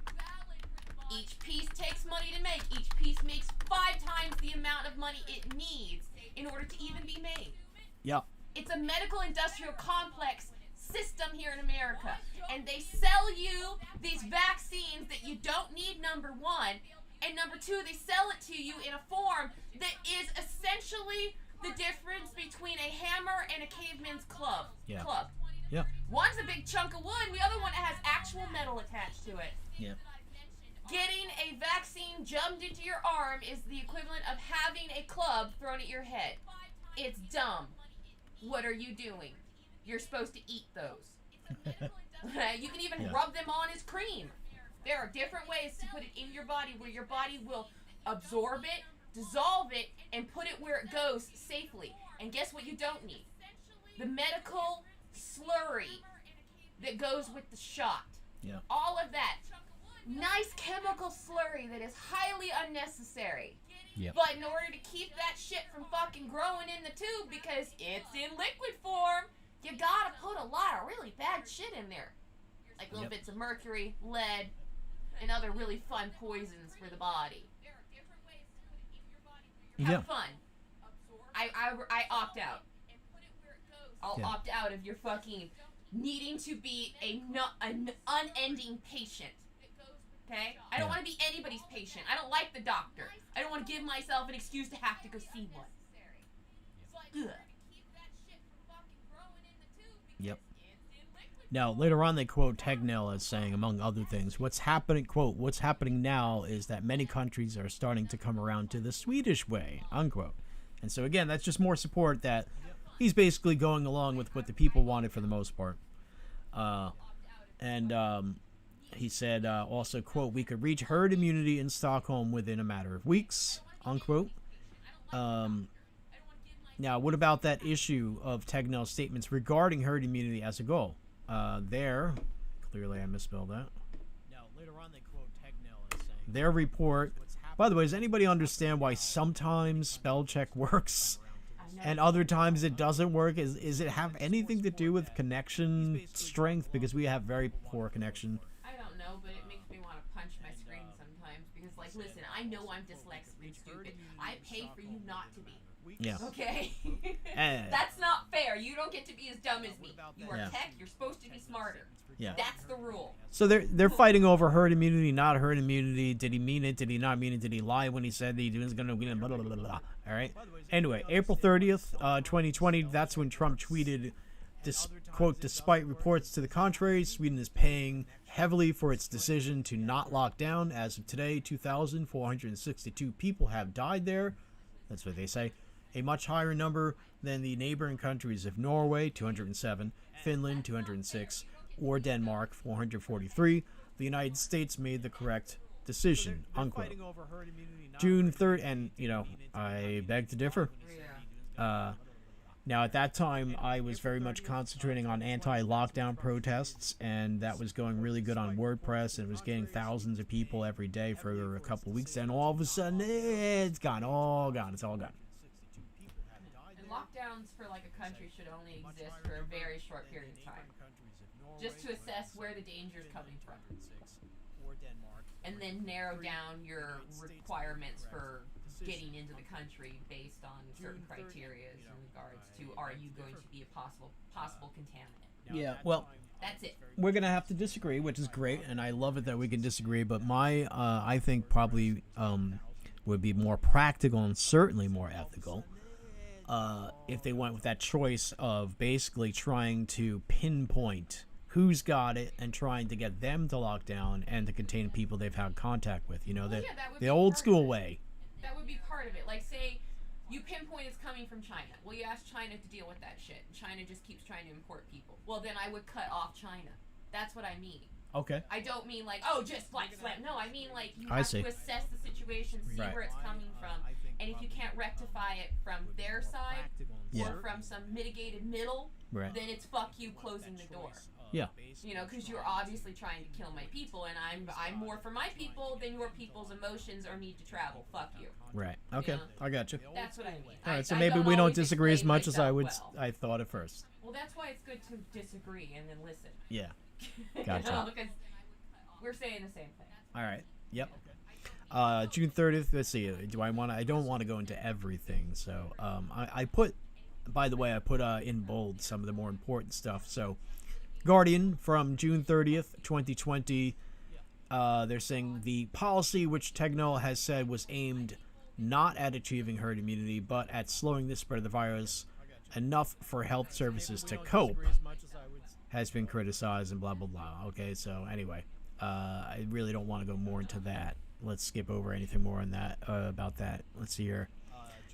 Each piece takes money to make. Each piece makes 5 times the amount of money it needs in order to even be made. Yeah. It's a medical industrial complex system here in America. And they sell you these vaccines that you don't need, number one. And number two, they sell it to you in a form that is essentially the difference between a hammer and a caveman's club. Yeah. One's a big chunk of wood, and the other one has actual metal attached to it. Yeah. Getting a vaccine jammed into your arm is the equivalent of having a club thrown at your head. It's dumb. What are you doing? You're supposed to eat those. You can even rub them on as cream. There are different ways to put it in your body where your body will absorb it, dissolve it, and put it where it goes safely. And guess what you don't need? The medical slurry that goes with the shot. Yeah. All of that. Nice chemical slurry that is highly unnecessary. Yep. But in order to keep that shit from fucking growing in the tube because it's in liquid form, you gotta put a lot of really bad shit in there. Like little bits of mercury, lead, and other really fun poisons for the body. Have fun. I opt out. I'll opt out of your fucking needing to be an unending patient. Okay? I don't want to be anybody's patient. I don't like the doctor. I don't want to give myself an excuse to have to go see one. Ugh. Yep. Now, later on, they quote Tegnell as saying, among other things, what's happening now is that many countries are starting to come around to the Swedish way, unquote. And so, again, that's just more support that he's basically going along with what the people wanted for the most part. He said also, quote, we could reach herd immunity in Stockholm within a matter of weeks, unquote. Now, what about that issue of Tegnell's statements regarding herd immunity as a goal? Clearly I misspelled that. Now, later on they quote Tegnell as saying, their report, by the way, does anybody understand why sometimes spell check works and other times it doesn't work? Is it have anything to do with connection strength? Because we have very poor connection. I don't know, but it makes me want to punch my screen sometimes because, like, listen, I know I'm dyslexic and stupid. I pay for you not to be. Yeah. Okay? That's not fair. You don't get to be as dumb as me. You are tech. You're supposed to be smarter. Yeah. That's the rule. So they're fighting over herd immunity, not herd immunity. Did he mean it? Did he not mean it? Did he lie when he said that he was going to win? Blah, blah, blah, blah. All right. Anyway, April 30th, 2020, that's when Trump tweeted, quote, despite reports to the contrary, Sweden is paying heavily for its decision to not lock down. As of today, 2,462 people have died there. That's what they say. A much higher number than the neighboring countries of Norway, 207, Finland, 206, or Denmark, 443. The United States made the correct decision, unquote. June 3rd, and, I beg to differ. Now, at that time, I was very much concentrating on anti-lockdown protests, and that was going really good on WordPress, and it was getting thousands of people every day for a couple of weeks, and all of a sudden, it's gone, it's all gone. And lockdowns for, like, a country should only exist for a very short period of time, just to assess where the danger is coming from, and then narrow down your requirements for getting into the country based on certain criteria in regards to, are you going to be a possible contaminant? Yeah, well, that's it. We're going to have to disagree, which is great, and I love it that we can disagree, but I think probably would be more practical and certainly more ethical if they went with that choice of basically trying to pinpoint who's got it and trying to get them to lock down and to contain people they've had contact with, the old school way. That would be part of it. Like, say you pinpoint it's coming from China. Well, you ask China to deal with that shit. China just keeps trying to import people. Well, then I would cut off China. That's what I mean. Okay. I don't mean like, just like slam. No, I mean like you have to assess the situation, see where it's coming from, and if you can't rectify it from their side or from some mitigated middle, then it's fuck you closing the door. Yeah. Because you're obviously trying to kill my people, and I'm more for my people than your people's emotions or need to travel. Fuck you. Right. Okay. I got you. That's what I mean. All right. So maybe we don't disagree as much as I thought at first. Well, that's why it's good to disagree and then listen. Yeah. Gotcha. Because we're saying the same thing. All right. Yep. June 30th. Let's see. I don't want to go into everything. So I put, by the way, in bold some of the more important stuff. So Guardian from June 30th, 2020. They're saying the policy which Tegnell has said was aimed not at achieving herd immunity, but at slowing the spread of the virus enough for health services to cope, has been criticized and blah, blah, blah. Okay, so anyway. I really don't want to go more into that. Let's skip over anything more on that about that. Let's see here.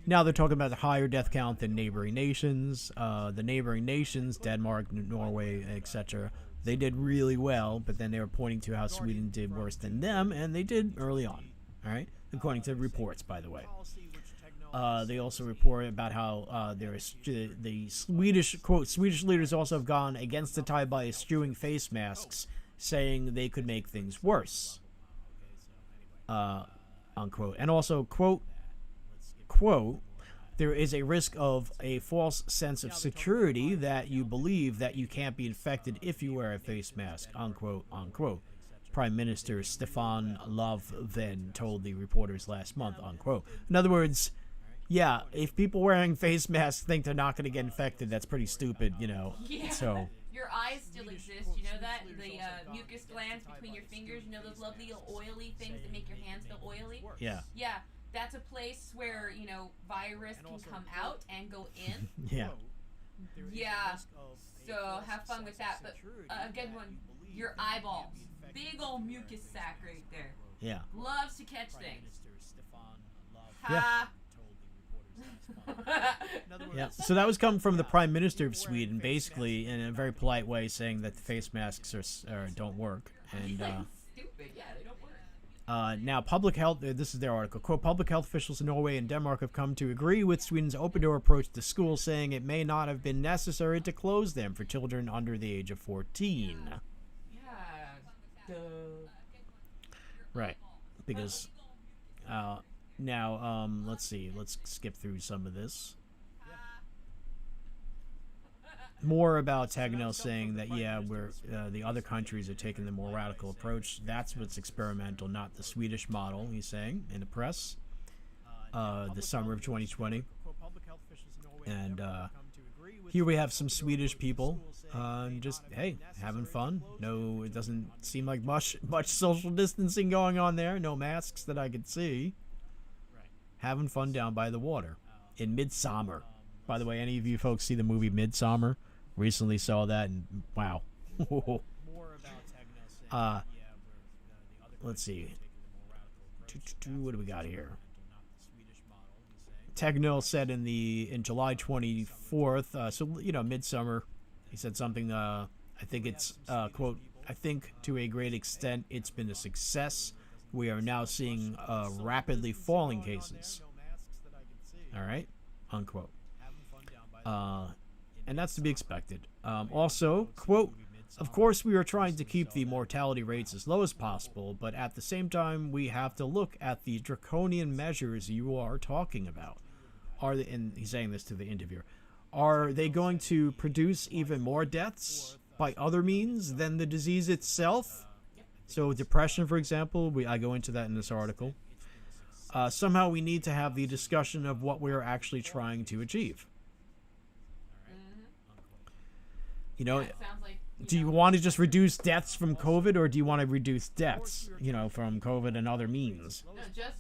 Now they're talking about the higher death count than neighboring nations. The neighboring nations, Denmark, Norway, etc., they did really well, but then they were pointing to how Sweden did worse than them, and they did early on. All right, according to reports, by the way. They also report about how there is the Swedish, quote, Swedish leaders also have gone against the tide by eschewing face masks, saying they could make things worse. Unquote. And also, quote, there is a risk of a false sense of security that you believe that you can't be infected if you wear a face mask, unquote, unquote. Prime Minister Stefan Löfven told the reporters last month, unquote. In other words, yeah, if people wearing face masks think they're not going to get infected, that's pretty stupid, you know. Yeah. So your eyes still exist, you know that? The mucus glands between your fingers, you know those lovely oily things that make your hands feel oily? yeah. Yeah, that's a place where, you know, virus can come out and go in. Yeah. Yeah, so have fun with that. But a good one, your eyeballs. Big old mucus sac right there. Yeah. Loves to catch things. Yeah. Ha! Yeah. So that was coming from the Prime Minister of Sweden, basically in a very polite way, saying that the face masks don't work. And Stupid. Yeah, they don't work. now, public health. This is their article. Quote: Public health officials in Norway and Denmark have come to agree with Sweden's open door approach to schools, saying it may not have been necessary to close them for children under the age of 14. Yeah. Right. Because now, let's see. Let's skip through some of this. More about Tagnell saying that, yeah, we're the other countries are taking the more radical approach. That's what's experimental, not the Swedish model, he's saying in the press. The summer of 2020. And here we have some Swedish people just, hey, having fun. No, it doesn't seem like much social distancing going on there. No masks that I could see. Having fun down by the water in Midsummer. By the way, any of you folks see the movie Midsummer? Recently saw that, and wow. Let's see. What do we got here? Tegnell said in July 24th, so, you know, Midsummer, he said something, I think it's, quote, I think to a great extent it's been a success. We are now seeing rapidly falling cases. All right, unquote. And that's to be expected. Also, quote, of course we are trying to keep the mortality rates as low as possible, but at the same time we have to look at the draconian measures you are talking about. And he's saying this to the interviewer, are they going to produce even more deaths by other means than the disease itself? So depression, for example, I go into that in this article. Somehow we need to have the discussion of what we're actually trying to achieve. You know, do you want to just reduce deaths from COVID, or do you want to reduce deaths, you know, from COVID and other means? No, just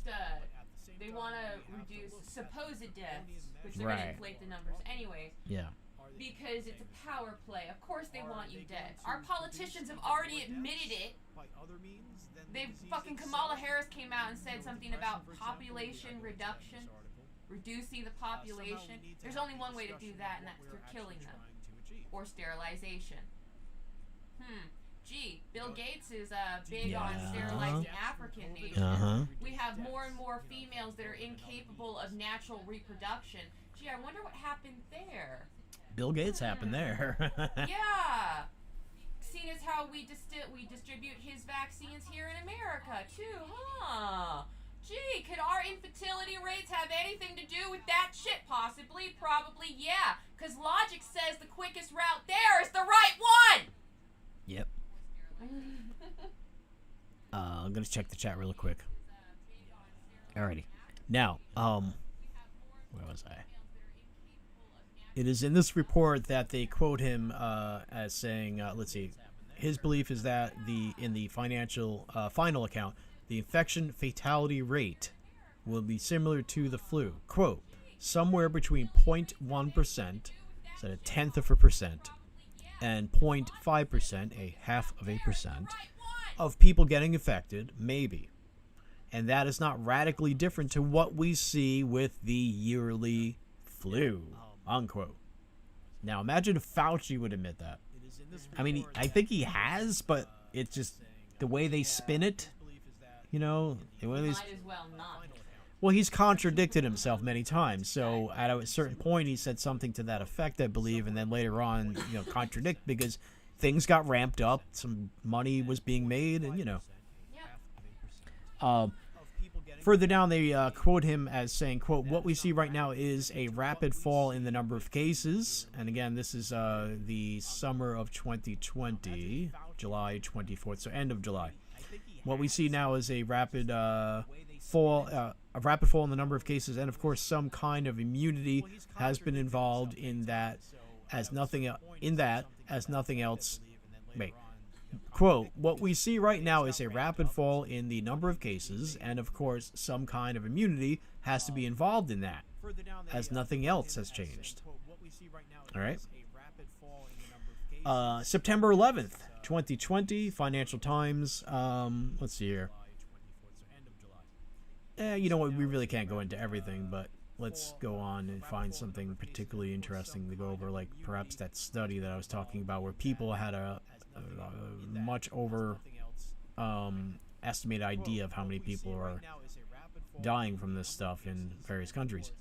they want to reduce supposed deaths, which they're going to inflate the numbers anyways. Yeah. Because it's a power play. Of course they want you dead. Our politicians have already admitted it. Kamala Harris came out and said something about population reduction, reducing the population. There's only one way to do that, and that's through killing them. Or sterilization. Gee, Bill Gates is big on sterilizing African nations. We have more and more females that are incapable of natural reproduction. Gee, I wonder what happened there. Bill Gates happened there. Yeah. Seeing as how we distribute his vaccines here in America too, huh? Gee, could our infertility rates have anything to do with that shit? Possibly, probably, yeah. Because logic says the quickest route there is the right one! Yep. I'm going to check the chat real quick. Alrighty. Now, where was I? It is in this report that they quote him as saying, let's see, his belief is that in the final account, the infection fatality rate will be similar to the flu. Quote, somewhere between 0.1%, so 1/10%, and 0.5%, 1/2%, of people getting infected, maybe. And that is not radically different to what we see with the yearly flu, unquote. Now, imagine if Fauci would admit that. I mean, I think he has, but it's just the way they spin it, you know? The way they... Might as well not. Well, he's contradicted himself many times. So at a certain point, he said something to that effect, I believe, and then later on, contradict because things got ramped up, some money was being made, and further down, they quote him as saying, quote, "What we see right now is a rapid fall in the number of cases." And again, this is the summer of 2020, July 24th, so end of July. What we see now is a rapid fall in the number of cases, and of course, some kind of immunity has been involved in that, as nothing else. Wait. Quote, "What we see right now is a rapid fall in the number of cases, and of course, some kind of immunity has to be involved in that, as nothing else has changed." All right. September 11th, 2020, Financial Times. Let's see here. You know what? We really can't go into everything, but let's go on and find something particularly interesting to go over, like perhaps that study that I was talking about where people had a much over estimated idea of how many people are dying from this stuff in various countries.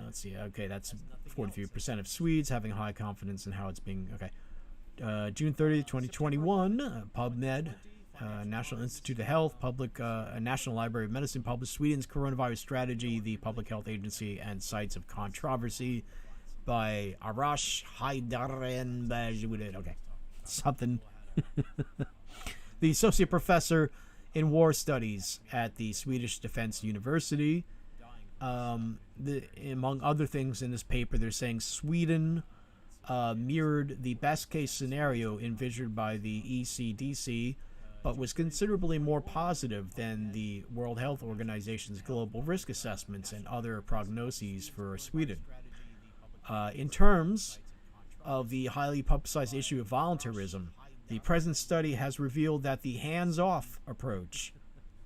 Let's see. Okay, that's 43% of Swedes having high confidence in how it's being. Okay. June 30th, 2021, PubMed, National Institute of Health, National Library of Medicine published Sweden's coronavirus strategy, the public health agency, and sites of controversy by Arash Haydarenberg. Okay, something. The associate professor in war studies at the Swedish Defense University. Among other things in this paper, they're saying Sweden mirrored the best case scenario envisioned by the ECDC, but was considerably more positive than the World Health Organization's global risk assessments and other prognoses for Sweden. In terms of the highly publicized issue of voluntarism, the present study has revealed that the hands-off approach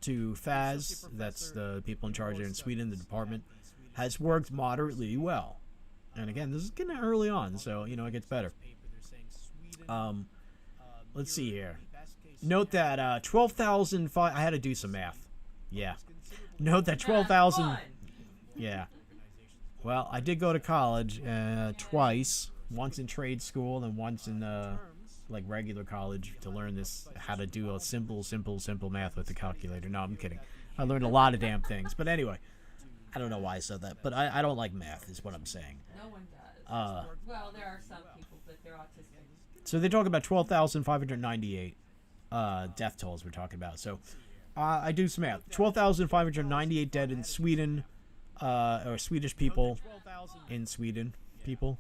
to FAS, that's the people in charge there in Sweden, the department, has worked moderately well. And again, this is getting early on, so, it gets better. Let's see here. Note that 12,005... I had to do some math. Yeah. Note that 12,000... Yeah. Well, I did go to college twice. Once in trade school and once in regular college to learn this, how to do a simple math with a calculator. No, I'm kidding. I learned a lot of damn things. But anyway, I don't know why I said that, but I don't like math is what I'm saying. No one does. Well, there are some people, but they're autistic. So they talk about 12,598 death tolls we're talking about. So I do some math. 12,598 dead in Sweden, or Swedish people in Sweden. People.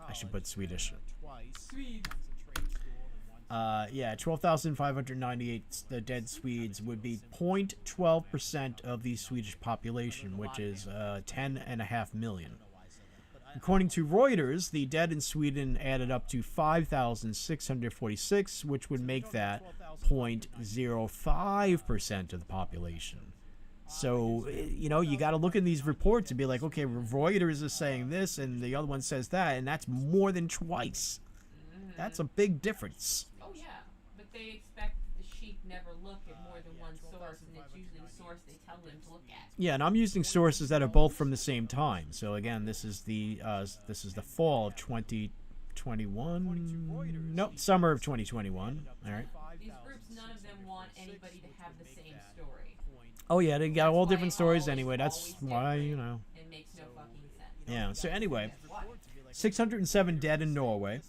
I should put Swedish. Yeah, 12,598 dead Swedes would be 0.12% of the Swedish population, which is 10.5 million. According to Reuters, the dead in Sweden added up to 5,646, which would make that 0.05% of the population. So, you got to look at these reports and be like, okay, Reuters is saying this and the other one says that, and that's more than twice. That's a big difference. Oh, yeah, but they expect the sheep never look at more than one source, and it's usually the source they tell them to look at. Yeah, and I'm using sources that are both from the same time. So, again, this is the fall of 2021. Nope, summer of 2021. All right. These groups, none of them want anybody to have the same story. Oh, yeah, they got all different stories anyway. That's why, It makes no fucking sense. Yeah, so anyway, 607 dead in Norway.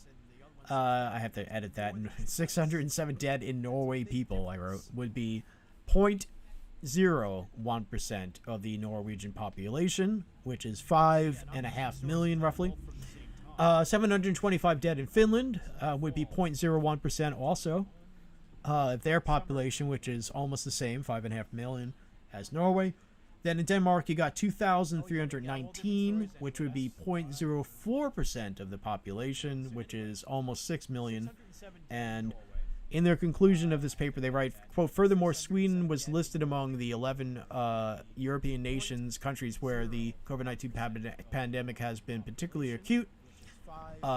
I have to edit that. 607 dead in Norway people, I wrote, would be 0.01% of the Norwegian population, which is 5.5 million roughly. 725 dead in Finland would be 0.01% also. Their population, which is almost the same, 5.5 million, as Norway. Then in Denmark, you got 2,319, which would be 0.04% of the population, which is almost 6 million. And in their conclusion of this paper, they write, quote, furthermore, Sweden was listed among the 11 European countries where the COVID-19 pandemic has been particularly acute.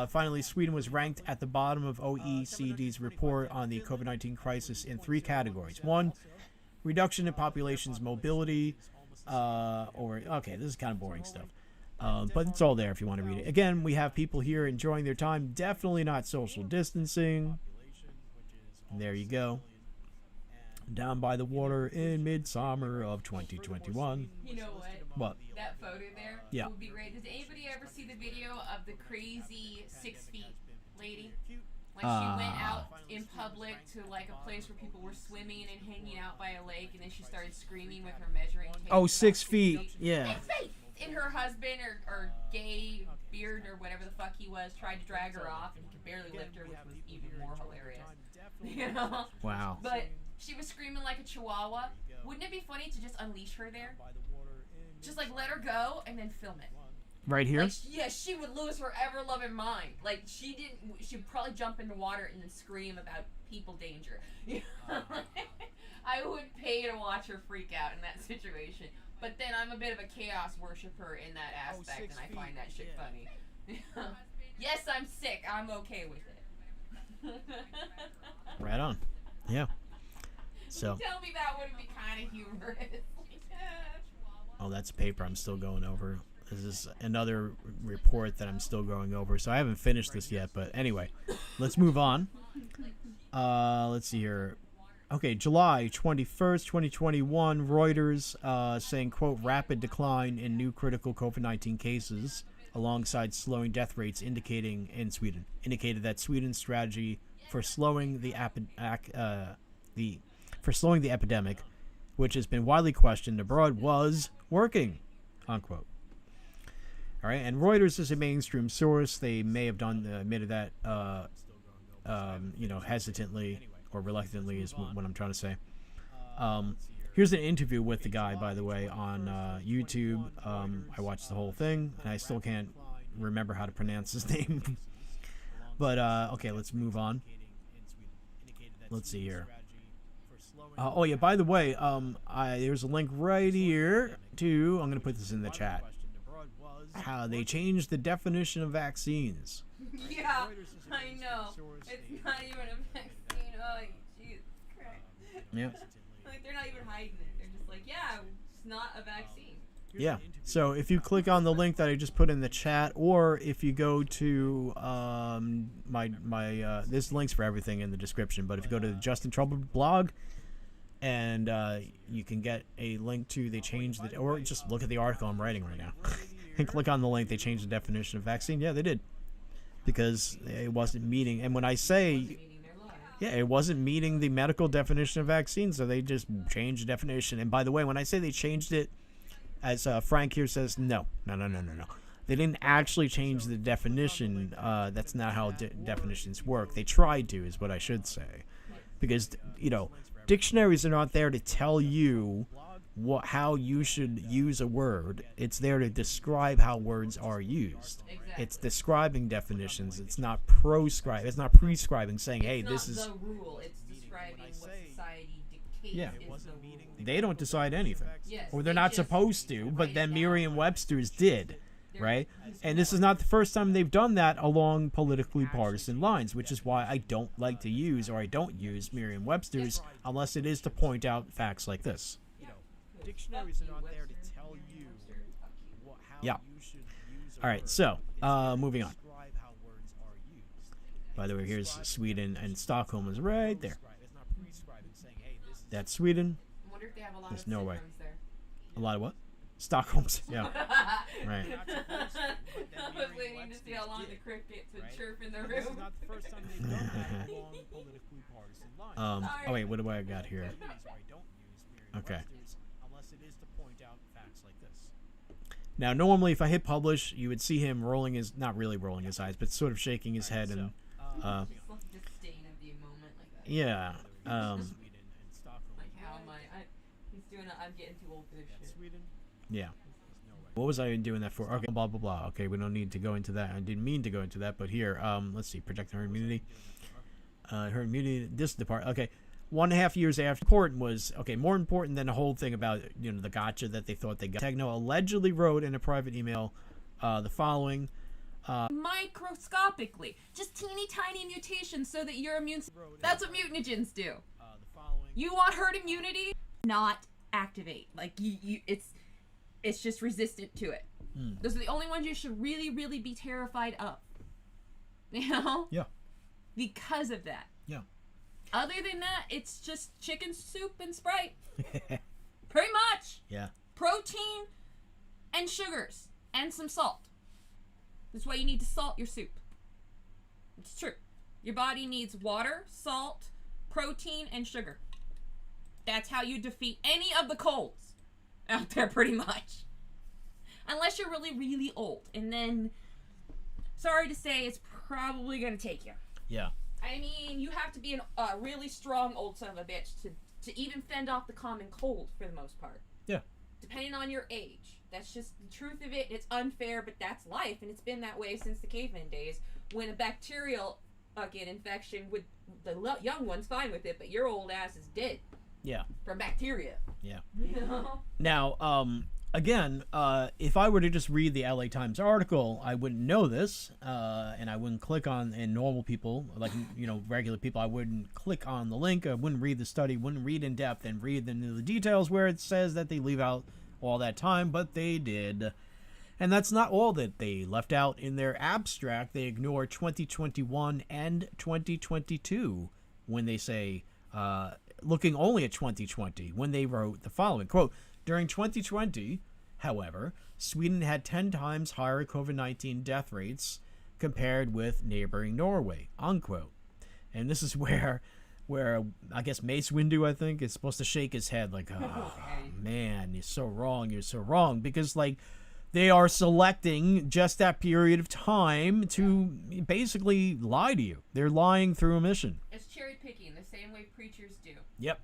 Finally, Sweden was ranked at the bottom of OECD's report on the COVID-19 crisis in 3 categories. 1, reduction in population's mobility. Okay, this is kind of boring stuff. But it's all there if you want to read it. Again, we have people here enjoying their time. Definitely not social distancing. And there you go. Down by the water in midsummer of 2021. You know what? What? That photo there would be great. Does anybody ever see the video of the crazy 6 feet lady? Like she went out in public to like a place where people were swimming and hanging out by a lake, and then she started screaming with her measuring tape. Oh, 6 feet. Yeah. 6 feet! And her husband or gay beard or whatever the fuck he was tried to drag her off, and he could barely lift her, which was even more hilarious. You know? Wow. But she was screaming like a chihuahua. Wouldn't it be funny to just unleash her there? Just like let her go and then film it. Right here? Like, yeah, she would lose her ever-loving mind. Like, she'd probably jump into water and then scream about people danger. I would pay to watch her freak out in that situation. But then I'm a bit of a chaos worshiper in that aspect, and I find that shit funny. Yes, I'm sick. I'm okay with it. Right on. Yeah. So. Tell me that wouldn't be kind of humorous. Oh, that's paper I'm still going over. This is another report that I'm still going over. So I haven't finished this yet. But anyway, let's move on. Let's see here. Okay, July 21st, 2021, Reuters saying, quote, rapid decline in new critical COVID-19 cases alongside slowing death rates indicated that Sweden's strategy for slowing the epidemic, which has been widely questioned abroad, was working, unquote. All right, and Reuters is a mainstream source. They may have admitted that, hesitantly or reluctantly is what I'm trying to say. Here's an interview with the guy, by the way, on YouTube. I watched the whole thing, and I still can't remember how to pronounce his name. But, okay, let's move on. Let's see here. Oh, yeah, by the way, there's a link right here to, I'm going to put this in the chat, how they changed the definition of vaccines. Yeah, I know. It's not even a vaccine. Oh, Jesus Christ. Yeah. Like, they're not even hiding it. They're just like, yeah, it's not a vaccine. Yeah. So if you click on the link that I just put in the chat, or if you go to there's links for everything in the description, but if you go to the Justin Trouble blog, and you can get a link to, they changed the, or just look at the article I'm writing right now, and click on the link, they changed the definition of vaccine. Yeah, they did. Because it wasn't meeting, and when I say, yeah, it wasn't meeting the medical definition of vaccine, so they just changed the definition. And by the way, when I say they changed it, as Frank here says, no. They didn't actually change the definition. That's not how definitions work. They tried to, is what I should say. Because, dictionaries are not there to tell you how you should use a word. It's there to describe how words are used. Exactly. It's describing definitions. It's not prescribing, saying, hey, this is... It's not the rule. It's describing what society dictates. Yeah. Is the rule. They don't decide anything. Yes, or they're not supposed to, but then Merriam-Webster's did. Right? And this is not the first time they've done that along politically partisan lines, which is why I don't like to use, or I don't use Merriam-Webster's unless it is to point out facts like this. Dictionaries are not there to tell you how you should use. All right, so moving on. By the way, here's Sweden, and Stockholm is right there. That's Sweden. I wonder if they have a lot There's of no way. there. A lot of what? Stockholm's, yeah. Right. I was waiting to see how long the crickets would chirp in the room. Oh wait, what do I got here? Okay. Now, normally, if I hit publish, you would see him not really rolling his eyes, but sort of shaking his head and, disdain of the moment like that. yeah. Like, how am I? He's I'm getting too old for this shit. Yeah. What was I doing that for? Okay, blah, blah, blah. Okay, we don't need to go into that. I didn't mean to go into that, but here, let's see, protect herd immunity. Herd immunity, this department. Okay, 1.5 years after, important was, okay, more important than the whole thing about, the gotcha that they thought they got. Tegno allegedly wrote in a private email the following. Microscopically. Just teeny tiny mutations so that your immune system... That's what mutagens do. You want herd immunity? Not activate. Like, it's just resistant to it. Those are the only ones you should really, really be terrified of. Yeah. Because of that. Yeah. Other than that, it's just chicken soup and Sprite. Pretty much. Yeah. Protein and sugars and some salt. That's why you need to salt your soup. It's true. Your body needs water, salt, protein, and sugar. That's how you defeat any of the colds out there, pretty much. Unless you're really, really old. And then, sorry to say, it's probably going to take you. Yeah. I mean, you have to be a really strong old son of a bitch to even fend off the common cold, for the most part. Yeah. Depending on your age. That's just the truth of it. It's unfair, but that's life, and it's been that way since the caveman days, when a bacterial infection, with the young one's fine with it, but your old ass is dead. Yeah. From bacteria. Yeah. Now, again, if I were to just read the LA Times article, I wouldn't know this, and I wouldn't click on, and normal people, like, regular people, I wouldn't click on the link, I wouldn't read the study, wouldn't read in depth, and read the details where it says that they leave out all that time, but they did. And that's not all that they left out in their abstract. They ignore 2021 and 2022 when they say, looking only at 2020, when they wrote the following, quote, during 2020, however, Sweden had 10 times higher COVID-19 death rates compared with neighboring Norway, unquote. And this is where I guess Mace Windu, I think, is supposed to shake his head like, oh, man, you're so wrong. Because, like, they are selecting just that period of time to basically lie to you. They're lying through omission. It's cherry picking the same way preachers do. Yep.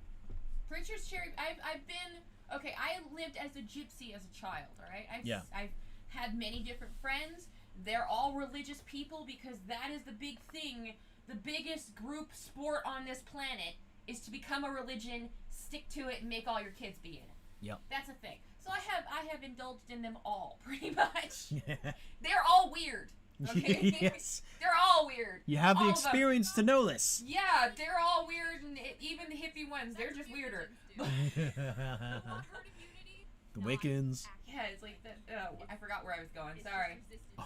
Preachers I've been... Okay, I lived as a gypsy as a child, all right? I've had many different friends. They're all religious people because that is the big thing. The biggest group sport on this planet is to become a religion, stick to it, and make all your kids be in it. Yep. That's a thing. So I have indulged in them all, pretty much. They're all weird. Okay? Yes. They're all weird. You have the experience to know this. Yeah, they're all weird, and even the hippie ones, they're just weirder. The Wiccans. Yeah, it's like that. Oh, I forgot where I was going. Sorry.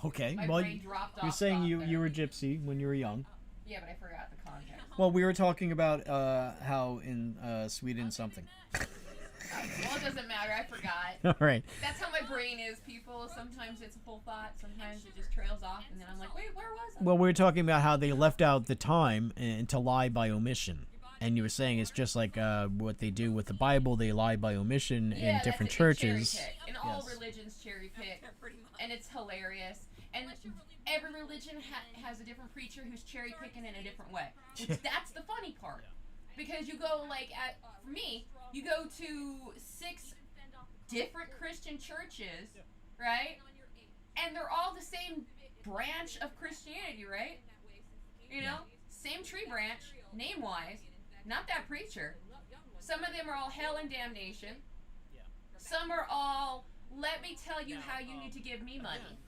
Okay. My brain dropped off. You're saying you were a gypsy when you were young. Yeah, but I forgot the context. Well, we were talking about how in Sweden something. Well, it doesn't matter. I forgot. All right. That's how my brain is, people. Sometimes it's a full thought. Sometimes it just trails off, and then I'm like, wait, where was I? Well, we were talking about how they left out the time and to lie by omission. And you were saying it's just like what they do with the Bible. They lie by omission in different churches. Cherry pick. And all religions cherry pick. And it's hilarious. And every religion has a different preacher who's cherry picking in a different way. That's the funny part. Because you go, like, for me, you go to 6 different Christian churches, right? And they're all the same branch of Christianity, right? You know? Same tree branch, name-wise. Not that preacher. Some of them are all hell and damnation. Some are all, let me tell you how you need to give me money.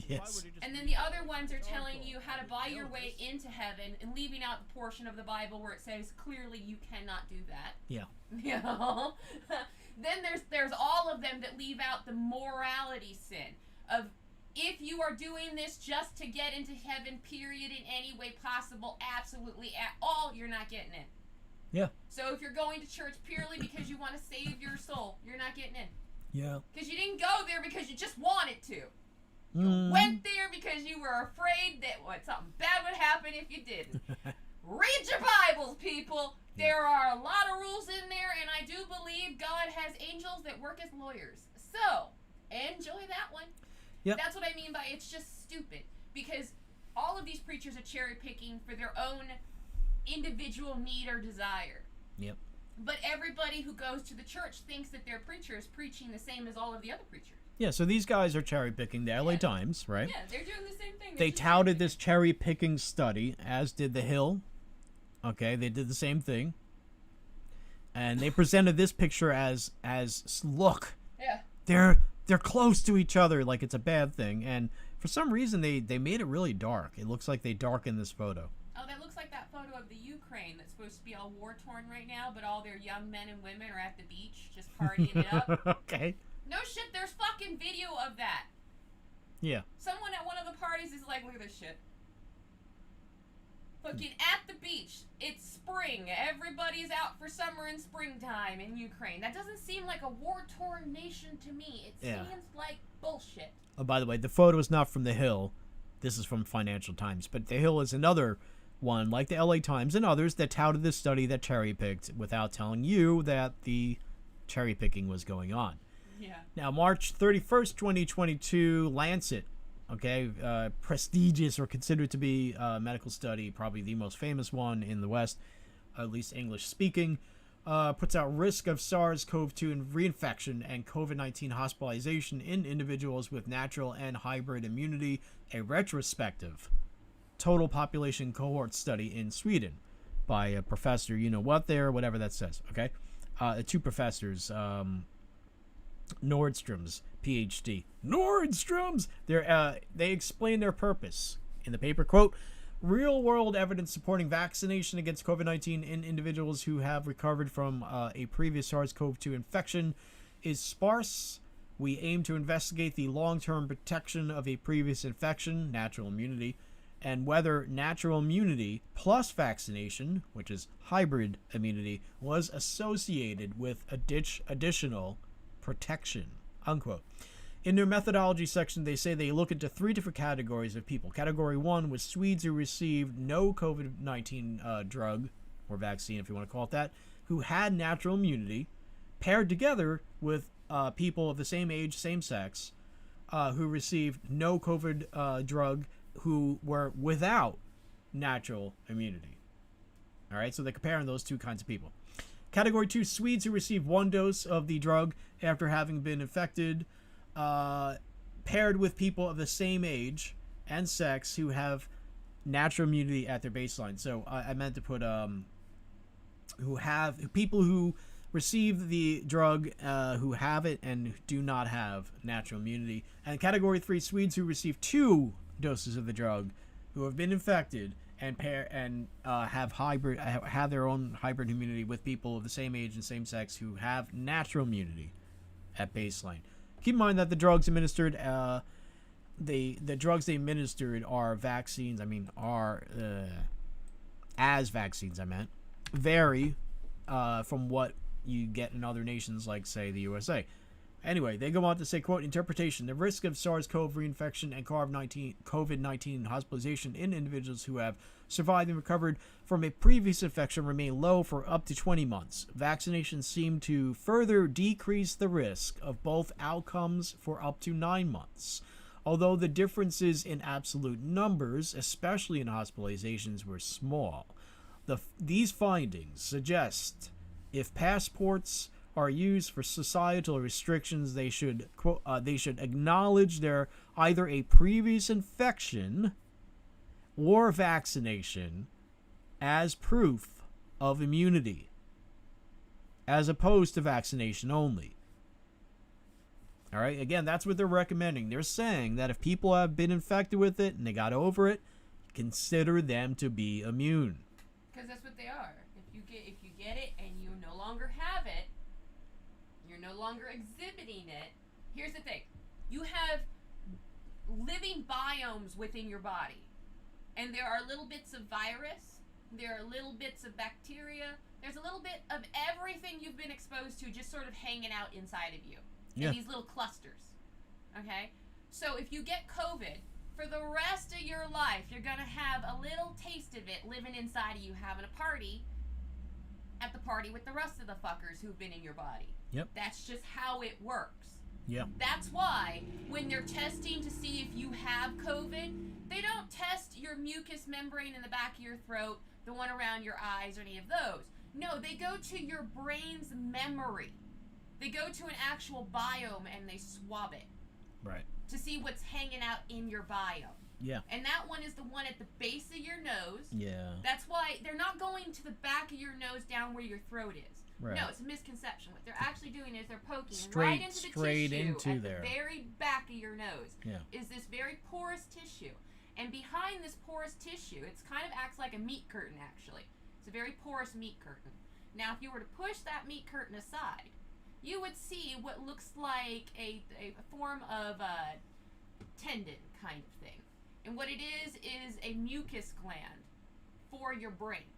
Yes. And then the other ones are telling you how to buy your way into heaven and leaving out the portion of the Bible where it says clearly you cannot do that. Yeah. You know? Then there's all of them that leave out the morality sin of if you are doing this just to get into heaven, period, in any way possible, absolutely at all, you're not getting in. Yeah. So if you're going to church purely because you want to save your soul, you're not getting in. Yeah. Because you didn't go there because you just wanted to. You went there because you were afraid that something bad would happen if you didn't. Read your Bibles, people. There are a lot of rules in there, and I do believe God has angels that work as lawyers. So, enjoy that one. Yep. That's what I mean by it's just stupid. Because all of these preachers are cherry picking for their own individual need or desire. Yep. But everybody who goes to the church thinks that their preacher is preaching the same as all of the other preachers. Yeah, so these guys are cherry-picking the LA Times, right? Yeah, they're doing the same thing. They touted this cherry-picking study, as did The Hill. Okay, they did the same thing. And they presented this picture as look, yeah, they're close to each other like it's a bad thing. And for some reason, they made it really dark. It looks like they darkened this photo. Oh, that looks like that photo of the Ukraine that's supposed to be all war-torn right now, but all their young men and women are at the beach just partying it up. Okay. No shit, there's fucking video of that. Yeah. Someone at one of the parties is like, look at this shit. Fucking at the beach. It's spring. Everybody's out for summer and springtime in Ukraine. That doesn't seem like a war-torn nation to me. It seems like bullshit. Oh, by the way, the photo is not from The Hill. This is from Financial Times. But The Hill is another one, like the LA Times and others, that touted this study that cherry-picked without telling you that the cherry-picking was going on. Yeah. Now, March 31st, 2022, Lancet, okay, prestigious or considered to be a medical study, probably the most famous one in the West, at least English-speaking, puts out risk of SARS-CoV-2 reinfection and COVID-19 hospitalization in individuals with natural and hybrid immunity, a retrospective total population cohort study in Sweden by a professor, you know what there, whatever that says, okay? Two professors, Nordstrom's PhD. Nordstrom's! They explain their purpose in the paper, quote, real-world evidence supporting vaccination against COVID-19 in individuals who have recovered from a previous SARS-CoV-2 infection is sparse. We aim to investigate the long-term protection of a previous infection, natural immunity, and whether natural immunity plus vaccination, which is hybrid immunity, was associated with additional protection, unquote. In their methodology section, they say they look into three different categories of people. Category 1 was Swedes who received no COVID-19 drug, or vaccine if you want to call it that, who had natural immunity, paired together with people of the same age, same sex, who received no COVID drug, who were without natural immunity. All right, so they're comparing those two kinds of people. Category 2, Swedes who received one dose of the drug after having been infected, paired with people of the same age and sex who have natural immunity at their baseline. So I meant to put people who receive the drug, who have it and do not have natural immunity. And category 3, Swedes who received 2 doses of the drug, who have been infected and have their own hybrid immunity with people of the same age and same sex who have natural immunity at baseline. Keep in mind that the drugs administered, the drugs they administered are vaccines. As vaccines, vary from what you get in other nations, like say the USA. Anyway, they go on to say, quote, interpretation, the risk of SARS-CoV reinfection and COVID-19 hospitalization in individuals who have survived and recovered from a previous infection remain low for up to 20 months. Vaccinations seem to further decrease the risk of both outcomes for up to 9 months. Although the differences in absolute numbers, especially in hospitalizations, were small. These findings suggest if passports are used for societal restrictions, they should acknowledge they're either a previous infection or vaccination as proof of immunity, as opposed to vaccination only. All right, again, that's what they're recommending. They're saying that if people have been infected with it and they got over it, consider them to be immune. Because that's what they are. If you get it and you no longer have it, you're no longer exhibiting it. Here's the thing. You have living biomes within your body. And there are little bits of virus. There are little bits of bacteria. There's a little bit of everything you've been exposed to just sort of hanging out inside of you. Yeah. In these little clusters. Okay? So if you get COVID, for the rest of your life, you're going to have a little taste of it living inside of you, having a party at the party with the rest of the fuckers who've been in your body. Yep. That's just how it works. Yep. That's why when they're testing to see if you have COVID, they don't test your mucous membrane in the back of your throat, the one around your eyes, or any of those. No, they go to your brain's memory. They go to an actual biome and they swab it. Right. To see what's hanging out in your biome. Yeah. And that one is the one at the base of your nose. Yeah. That's why they're not going to the back of your nose down where your throat is. Right. No, it's a misconception. What they're actually doing is they're poking right into the tissue at the very back of your nose. Yeah. Is this very porous tissue. And behind this porous tissue, it's kind of acts like a meat curtain, actually. It's a very porous meat curtain. Now, if you were to push that meat curtain aside, you would see what looks like a form of a tendon kind of thing. And what it is a mucus gland for your brain.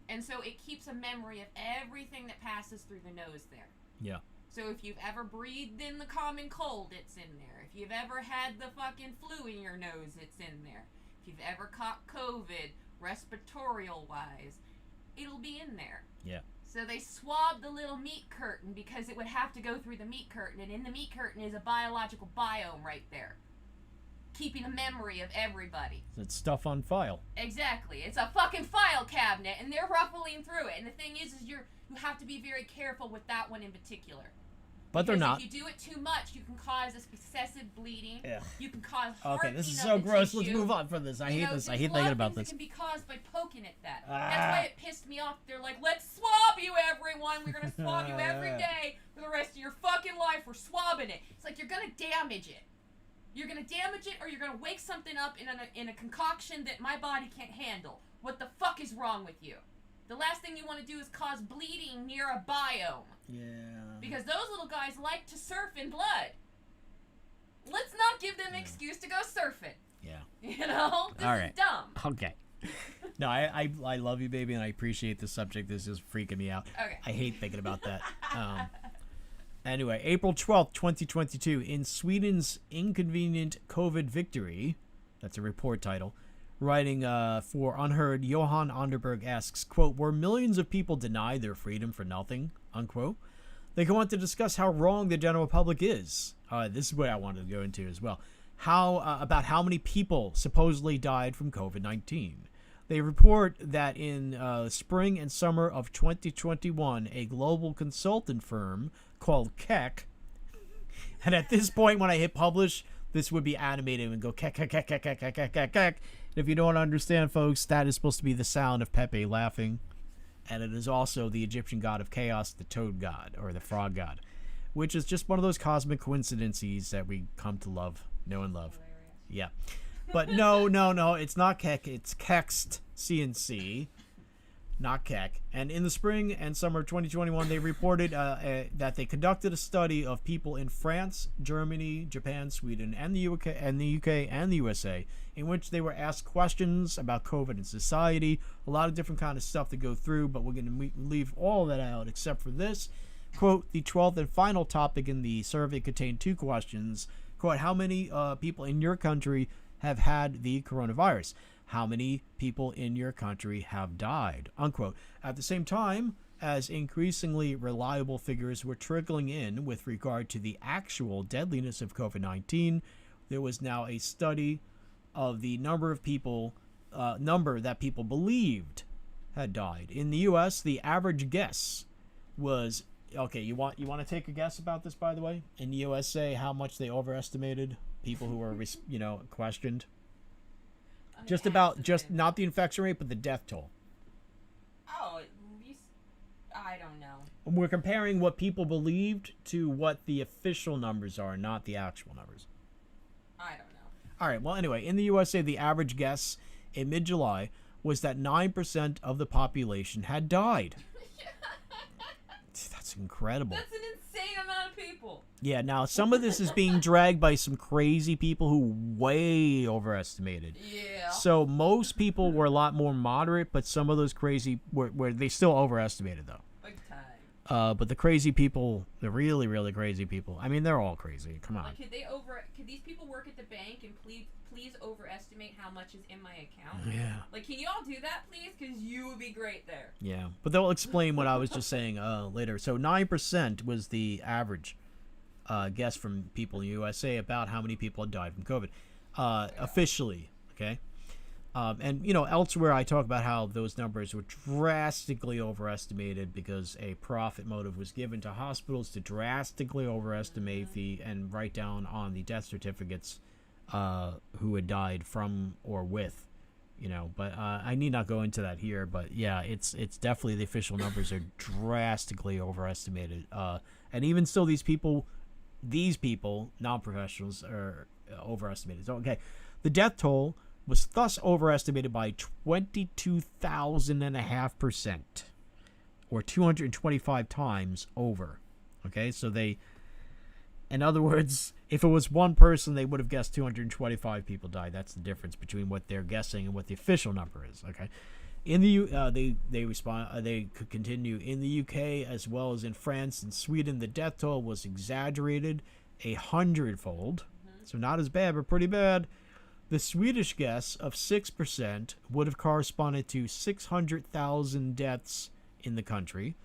And so it keeps a memory of everything that passes through the nose there. Yeah. So if you've ever breathed in the common cold, it's in there. If you've ever had the fucking flu in your nose, it's in there. If you've ever caught COVID, respiratorial-wise, it'll be in there. Yeah. So they swabbed the little meat curtain because it would have to go through the meat curtain, and in the meat curtain is a biological biome right there, keeping a memory of everybody. It's stuff on file. Exactly. It's a fucking file cabinet, and they're ruffling through it. And the thing is you have to be very careful with that one in particular. But they're not. If you do it too much, you can cause excessive bleeding. Ugh. You can cause hardening. Okay, this is so gross. Tissue. Let's move on from this. I hate this. I hate thinking about this. It can be caused by poking at that. That's why it pissed me off. They're like, let's swab you, everyone. We're going to swab you every day for the rest of your fucking life. We're swabbing it. It's like you're going to damage it. You're going to damage it, or you're going to wake something up in a concoction that my body can't handle. What the fuck is wrong with you? The last thing you want to do is cause bleeding near a biome. Yeah. Because those little guys like to surf in blood. Let's not give them an excuse to go surfing. Yeah. You know? This is dumb. Okay. No, I love you, baby, and I appreciate the subject. This is freaking me out. Okay. I hate thinking about that. Anyway, April 12th, 2022, in Sweden's Inconvenient COVID Victory, that's a report title, writing for Unheard, Johan Onderberg asks, quote, were millions of people denied their freedom for nothing, unquote? They go on to discuss how wrong the general public is. This is what I wanted to go into as well. About how many people supposedly died from COVID-19. They report that in spring and summer of 2021, a global consultant firm called Keck, and at this point when I hit publish, this would be animated and go Keck, Keck, Keck, Keck, Keck, Keck, Keck, Keck, Keck. If you don't understand, folks, that is supposed to be the sound of Pepe laughing. And it is also the Egyptian god of chaos, the toad god, or the frog god, which is just one of those cosmic coincidences that we come to love, know and love. Yeah. But no, it's not Keck, it's Kext, CNC, not Keck. And in the spring and summer of 2021, they reported that they conducted a study of people in France, Germany, Japan, Sweden, and the UK and the USA, in which they were asked questions about COVID and society, a lot of different kind of stuff to go through, but we're going to leave all of that out except for this. Quote, the 12th and final topic in the survey contained two questions. Quote, how many people in your country have had the coronavirus? How many people in your country have died? Unquote. At the same time, as increasingly reliable figures were trickling in with regard to the actual deadliness of COVID-19, there was now a study of the number that people believed had died. In the U.S., the average guess was, okay, you want to take a guess about this, by the way? In the USA, how much they overestimated people who were, questioned? Just not the infection rate, but the death toll. Oh, at least, I don't know. We're comparing what people believed to what the official numbers are, not the actual numbers. I don't know. All right, well, anyway, in the USA, the average guess in mid-July was that 9% of the population had died. That's incredible. That's an insane amount of people. Yeah, now some of this is being dragged by some crazy people who way overestimated. Yeah. So most people were a lot more moderate, but some of those crazy were they still overestimated though. Big time. But the crazy people, the really, really crazy people, I mean, they're all crazy. Come on. Like, could these people work at the bank and please overestimate how much is in my account? Yeah. Like, can you all do that, please? Because you would be great there. Yeah, but they'll explain what I was just saying later. So 9% was the average guess from people in the USA about how many people had died from COVID officially. Okay. And, you know, elsewhere I talk about how those numbers were drastically overestimated because a profit motive was given to hospitals to drastically overestimate and write down on the death certificates who had died from or with, you know. But I need not go into that here. But, yeah, it's definitely the official numbers are drastically overestimated. And even still, these people, non-professionals, are overestimated. So, okay, the death toll was thus overestimated by 22,500%, or 225 times over. Okay, so in other words, if it was one person, they would have guessed 225 people died. That's the difference between what they're guessing and what the official number is. Okay, in the they could continue in the UK as well as in France and Sweden. The death toll was exaggerated 100-fold, so not as bad, but pretty bad. The Swedish guess of 6% would have corresponded to 600,000 deaths in the country.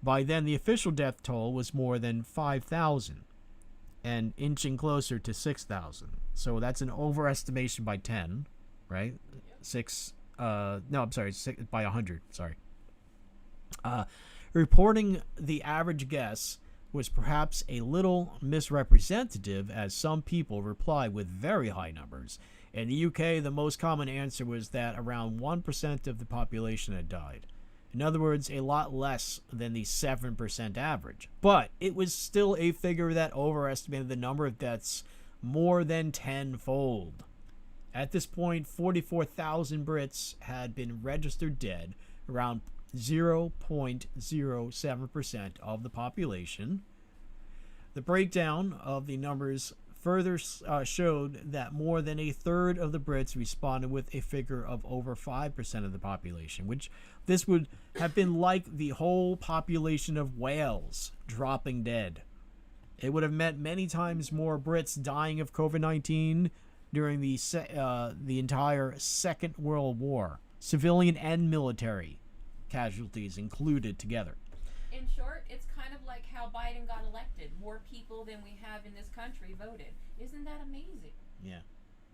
By then, the official death toll was more than 5,000 and inching closer to 6,000. So that's an overestimation by 10, right? By 100, sorry. Reporting the average guess was perhaps a little misrepresentative, as some people replied with very high numbers. In the UK, the most common answer was that around 1% of the population had died. In other words, a lot less than the 7% average. But it was still a figure that overestimated the number of deaths more than tenfold. At this point, 44,000 Brits had been registered dead, around 0.07% of the population. The breakdown of the numbers further showed that more than a third of the Brits responded with a figure of over 5% of the population, which this would have been like the whole population of Wales dropping dead. It would have meant many times more Brits dying of COVID-19 during the entire Second World War, civilian and military casualties included together. In short, it's kind of like how Biden got elected. More people than we have in this country voted. Isn't that amazing? Yeah.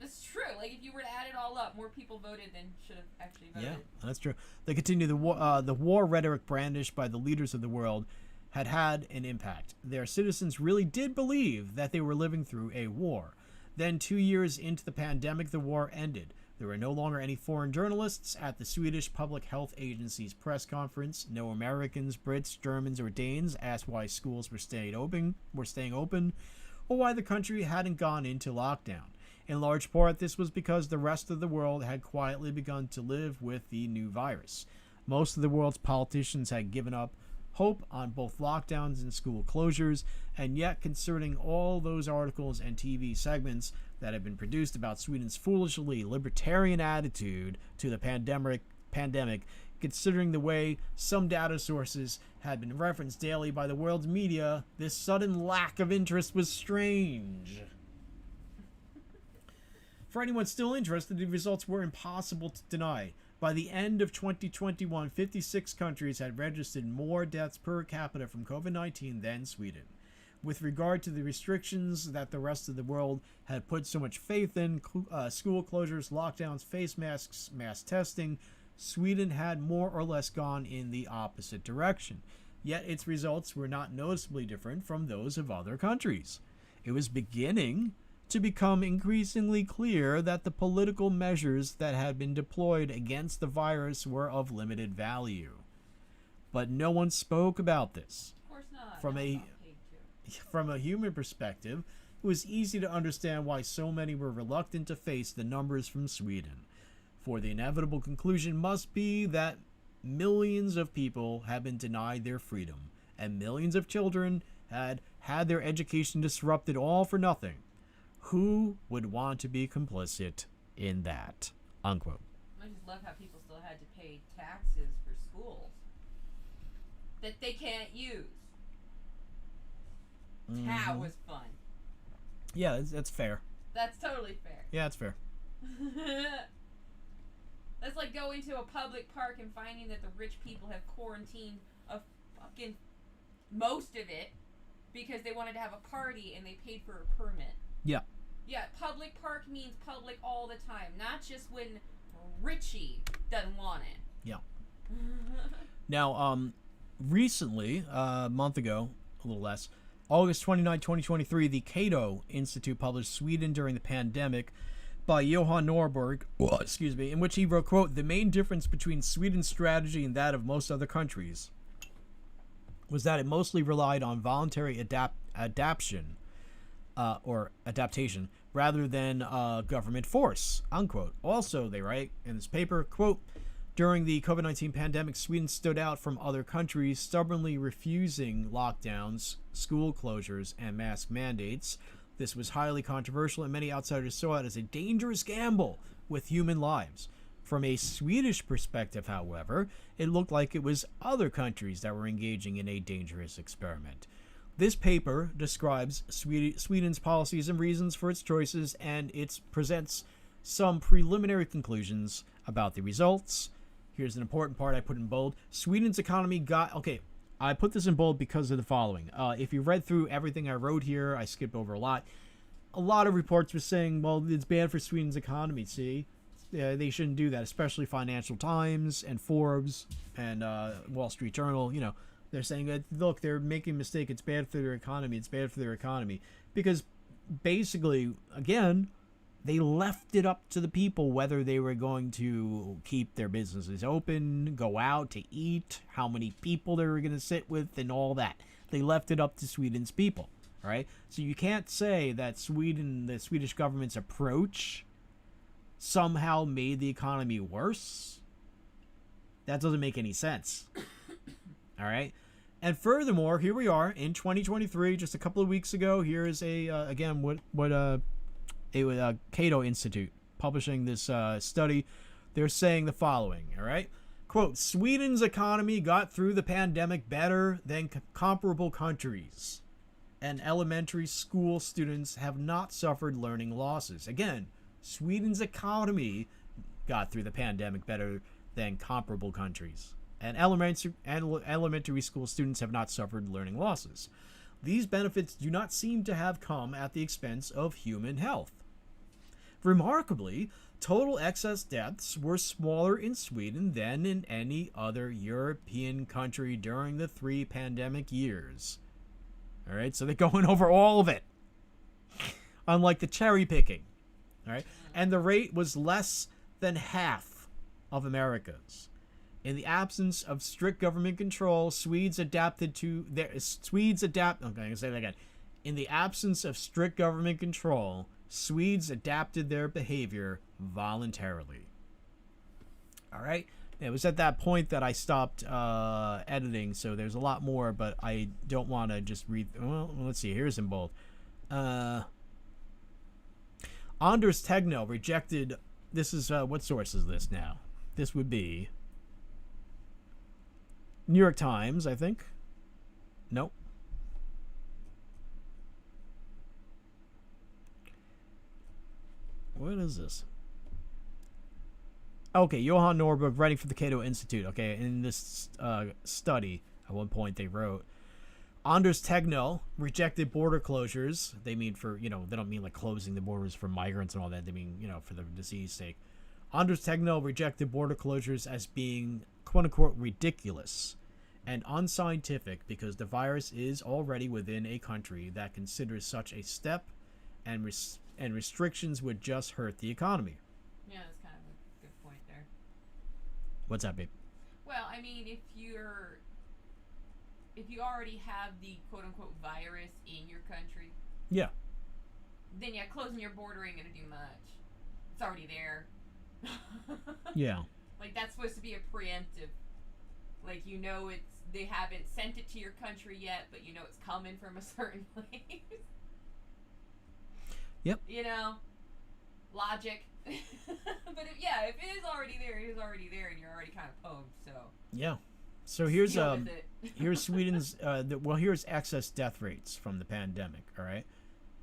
That's true. Like, if you were to add it all up, more people voted than should have actually voted. Yeah, that's true. They continue the war rhetoric brandished by the leaders of the world had an impact. Their citizens really did believe that they were living through a war. Then, 2 years into the pandemic, the war ended. There were no longer any foreign journalists at the Swedish Public Health Agency's press conference. No Americans, Brits, Germans, or Danes asked why schools were staying open, or why the country hadn't gone into lockdown. In large part, this was because the rest of the world had quietly begun to live with the new virus. Most of the world's politicians had given up hope on both lockdowns and school closures, and yet concerning all those articles and TV segments that have been produced about Sweden's foolishly libertarian attitude to the pandemic, considering the way some data sources had been referenced daily by the world's media, this sudden lack of interest was strange. For anyone still interested, the results were impossible to deny. By the end of 2021, 56 countries had registered more deaths per capita from COVID-19 than Sweden. With regard to the restrictions that the rest of the world had put so much faith in, school closures, lockdowns, face masks, mass testing, Sweden had more or less gone in the opposite direction. Yet its results were not noticeably different from those of other countries. It was beginning to become increasingly clear that the political measures that had been deployed against the virus were of limited value. But no one spoke about this. Of course not. From a human perspective, it was easy to understand why so many were reluctant to face the numbers from Sweden. For the inevitable conclusion must be that millions of people have been denied their freedom, and millions of children had had their education disrupted all for nothing. Who would want to be complicit in that? Unquote. I just love how people still had to pay taxes for schools that they can't use. Mm-hmm. That was fun. Yeah, that's fair. That's totally fair. Yeah, it's fair. That's like going to a public park and finding that the rich people have quarantined a fucking most of it because they wanted to have a party and they paid for a permit. Yeah. Yeah, public park means public all the time, not just when Richie doesn't want it. Yeah. Now, recently, a month ago, a little less, August 29, 2023, the Cato Institute published Sweden during the pandemic by Johan Norberg, in which he wrote, quote, "The main difference between Sweden's strategy and that of most other countries was that it mostly relied on voluntary adaptation rather than government force," unquote. Also, they write in this paper, quote, "During the COVID-19 pandemic, Sweden stood out from other countries, stubbornly refusing lockdowns, school closures, and mask mandates. This was highly controversial, and many outsiders saw it as a dangerous gamble with human lives. From a Swedish perspective, however, it looked like it was other countries that were engaging in a dangerous experiment." This paper describes Sweden's policies and reasons for its choices, and it presents some preliminary conclusions about the results. Here's an important part I put in bold. Sweden's economy got... Okay, I put this in bold because of the following. If you read through everything I wrote here, I skipped over a lot. A lot of reports were saying, well, it's bad for Sweden's economy, see? They shouldn't do that, especially Financial Times and Forbes and Wall Street Journal. You know, they're saying that, look, they're making a mistake. It's bad for their economy. It's bad for their economy. Because basically, again, they left it up to the people whether they were going to keep their businesses open, go out to eat, how many people they were going to sit with, and all that. They left it up to Sweden's people, right? So you can't say that the Swedish government's approach somehow made the economy worse. That doesn't make any sense. All right? And furthermore, here we are in 2023, just a couple of weeks ago. Here is a Cato Institute publishing this study. They're saying the following, all right? Quote, "Sweden's economy got through the pandemic better than comparable countries, and elementary school students have not suffered learning losses." Again, Sweden's economy got through the pandemic better than comparable countries, and elementary school students have not suffered learning losses. These benefits do not seem to have come at the expense of human health. Remarkably, total excess deaths were smaller in Sweden than in any other European country during the 3 pandemic years. All right, so they're going over all of it, unlike the cherry picking. All right, and the rate was less than half of America's. In the absence of strict government control, Swedes adapted to their Okay, I'm gonna say that again. In the absence of strict government control, Swedes adapted their behavior voluntarily. All right. It was at that point that I stopped editing, so there's a lot more, but I don't want to just read. Well, let's see. Here's in bold. Anders Tegnell rejected. This is what source is this now? This would be New York Times, I think. Nope. What is this? Okay, Johan Norberg, writing for the Cato Institute. Okay, in this study, at one point they wrote, Anders Tegnell rejected border closures. They mean for, they don't mean like closing the borders for migrants and all that. They mean, for the disease sake. Anders Tegnell rejected border closures as being, quote unquote, ridiculous and unscientific because the virus is already within a country that considers such a step, and restrictions would just hurt the economy. Yeah, that's kind of a good point there. What's that, babe? Well, I mean, if you already have the quote-unquote virus in your country, yeah, then closing your border ain't gonna do much. It's already there. Yeah. Like, that's supposed to be a preemptive. Like, they haven't sent it to your country yet, but it's coming from a certain place. Yep. Logic. But if it is already there, it is already there, and you're already kind of pwned, so. Yeah. So here's here's Sweden's here's excess death rates from the pandemic. All right,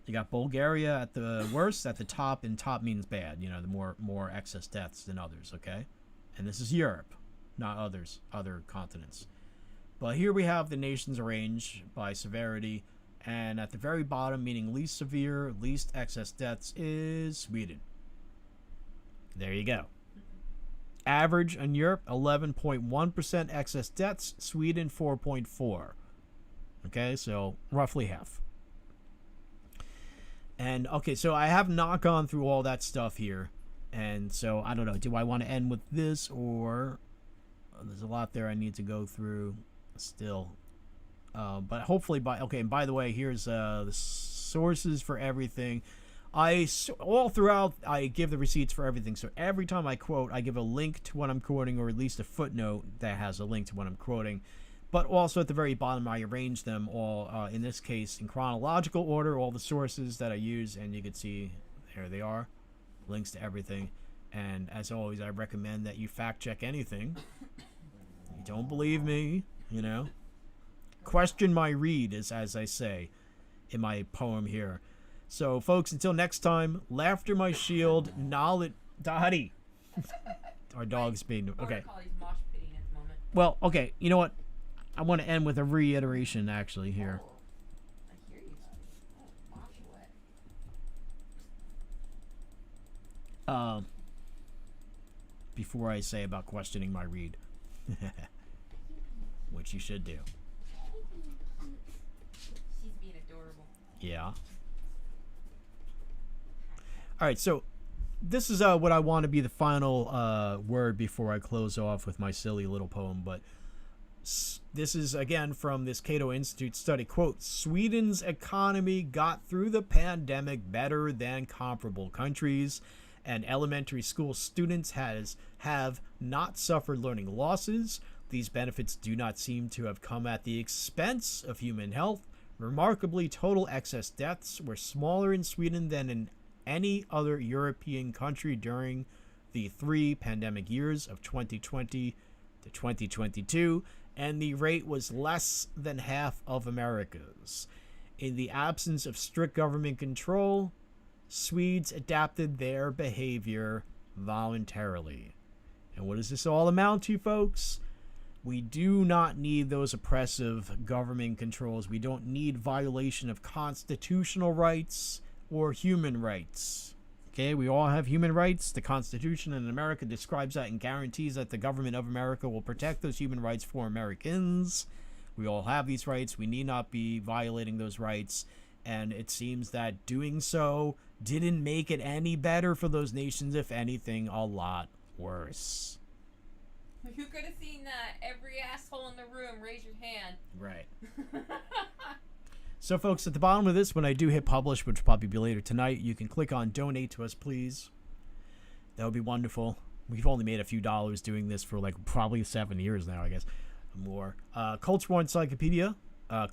you got Bulgaria at the worst, at the top, and top means bad. The more excess deaths than others. Okay, and this is Europe, not other continents. But here we have the nations arranged by severity, and at the very bottom, meaning least severe, least excess deaths, is Sweden. There you go. Average in Europe, 11.1% excess deaths. Sweden, 4.4. Okay, so roughly half. And, okay, so I have not gone through all that stuff here. And so, I don't know. Do I want to end with this, or... there's a lot there I need to go through still. But hopefully okay, and by the way, here's the sources for everything. All throughout, I give the receipts for everything. So every time I quote, I give a link to what I'm quoting, or at least a footnote that has a link to what I'm quoting. But also at the very bottom, I arrange them all, in this case, in chronological order, all the sources that I use. And you can see, there they are. Links to everything. And as always, I recommend that you fact check anything. You don't believe me, you know. Question my read, as I say in my poem here. So, folks, until next time, laughter my shield, knowledge... Dottie! Our dog's being... Okay. Well, okay, you know what? I want to end with a reiteration, actually, here. I hear you. Mosh away. Before I say about questioning my read. Which you should do. She's being adorable. Yeah. Alright, so this is what I want to be the final word before I close off with my silly little poem. But this is, again, from this Cato Institute study. Quote, Sweden's economy got through the pandemic better than comparable countries, and elementary school students have not suffered learning losses. These benefits do not seem to have come at the expense of human health. Remarkably, total excess deaths were smaller in Sweden than in any other European country during the 3 pandemic years of 2020 to 2022, and the rate was less than half of America's. In the absence of strict government control, Swedes adapted their behavior voluntarily. And what does this all amount to, folks? We do not need those oppressive government controls. We don't need violation of constitutional rights or human rights. Okay, we all have human rights. The Constitution in America describes that and guarantees that the government of America will protect those human rights for Americans. We all have these rights. We need not be violating those rights. And it seems that doing so didn't make it any better for those nations. If anything, a lot worse. You could have seen that. Every asshole in the room, raise your hand. Right. So, folks, at the bottom of this, when I do hit publish, which will probably be later tonight, you can click on donate to us, please. That would be wonderful. We've only made a few dollars doing this for like probably 7 years now, I guess. More. Culture War Encyclopedia.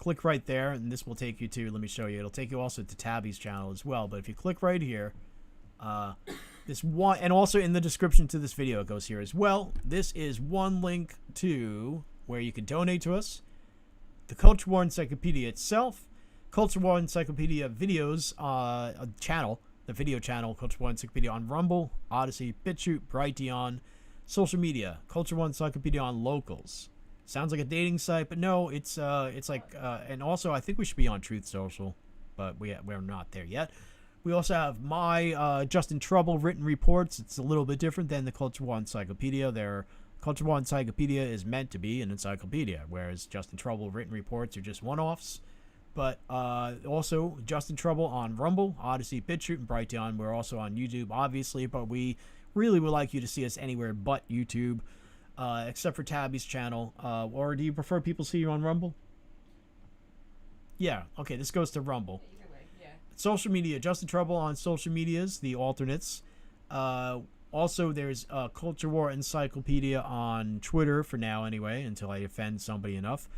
Click right there, and this will take you to, let me show you. It'll take you also to Tabby's channel as well. But if you click right here, this one, and also in the description to this video, it goes here as well. This is one link to where you can donate to us. The Culture War Encyclopedia itself. Culture War Encyclopedia videos channel, the video channel, Culture War Encyclopedia on Rumble, Odyssey, BitChute, Brighteon, social media, Culture War Encyclopedia on Locals. Sounds like a dating site, but no, it's like, and also I think we should be on Truth Social, but we're not there yet. We also have my Just in Trouble written reports. It's a little bit different than the Culture War Encyclopedia. Culture War Encyclopedia is meant to be an encyclopedia, whereas Just in Trouble written reports are just one-offs. But also, Just in Trouble on Rumble, Odyssey, BitChute, and Brighteon. We're also on YouTube, obviously, but we really would like you to see us anywhere but YouTube, except for Tabby's channel. Or do you prefer people see you on Rumble? Yeah, okay, this goes to Rumble. Either way, yeah. Social media, Just in Trouble on social medias, the alternates. Also, there's Culture War Encyclopedia on Twitter for now, anyway, until I offend somebody enough.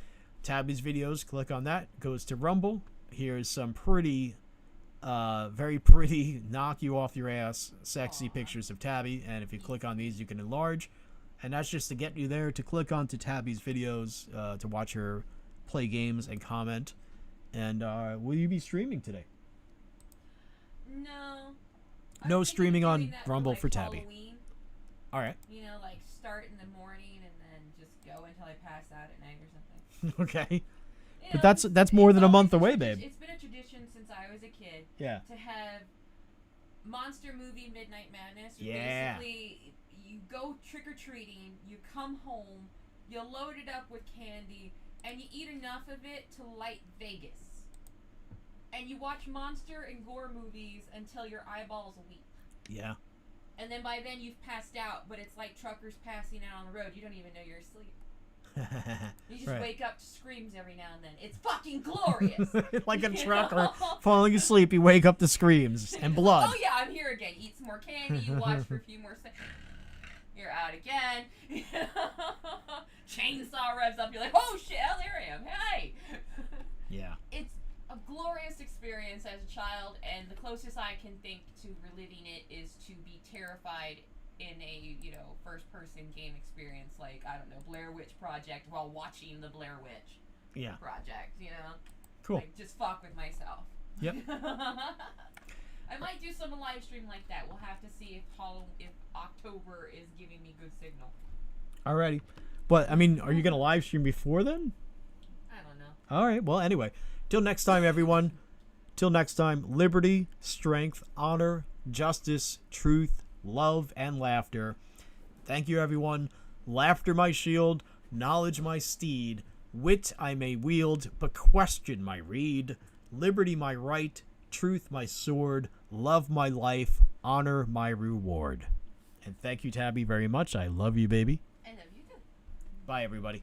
Tabby's videos, click on that, goes to Rumble. Here's some pretty, very pretty, knock you off your ass, sexy pictures of Tabby. And if you click on these, you can enlarge. And that's just to get you there to click onto Tabby's videos, to watch her play games and comment. And will you be streaming today? No. No streaming on Rumble for Tabby. Halloween. All right. You know, like start in the morning and then just go until I pass out at night or something. Okay. You But know, that's more than a month always away, babe. It's been a tradition since I was a kid. Yeah. To have Monster movie Midnight Madness. Yeah. Basically, you go trick or treating, you come home, you load it up with candy, and you eat enough of it to light Vegas. And you watch monster and gore movies until your eyeballs weep. Yeah. And then by then you've passed out, but it's like truckers passing out on the road. You don't even know you're asleep. You just Right. wake up to screams every now and then. It's fucking glorious. Like a You trucker know? falling asleep, you wake up to screams and blood. Oh yeah, I'm here again. Eat some more candy. You watch for a few more seconds. You're out again. Chainsaw revs up. You're like, oh shit, oh, there I am. Hey. Yeah. It's a glorious experience as a child, and the closest I can think to reliving it is to be terrified in a, first-person game experience, like, I don't know, Blair Witch Project, while watching the Blair Witch Project, Cool. Like, just fuck with myself. Yep. I might do some live stream like that. We'll have to see if October is giving me good signal. Alrighty. But, I mean, are you going to live stream before then? I don't know. Alright, well, anyway. Till next time, everyone. Till next time, liberty, strength, honor, justice, truth, love, and laughter. Thank you, everyone. Laughter my shield, knowledge my steed, wit I may wield, but question my reed, liberty my right, truth my sword, love my life, honor my reward. And thank you, Tabby, very much. I love you, baby. I love you too. Bye, everybody.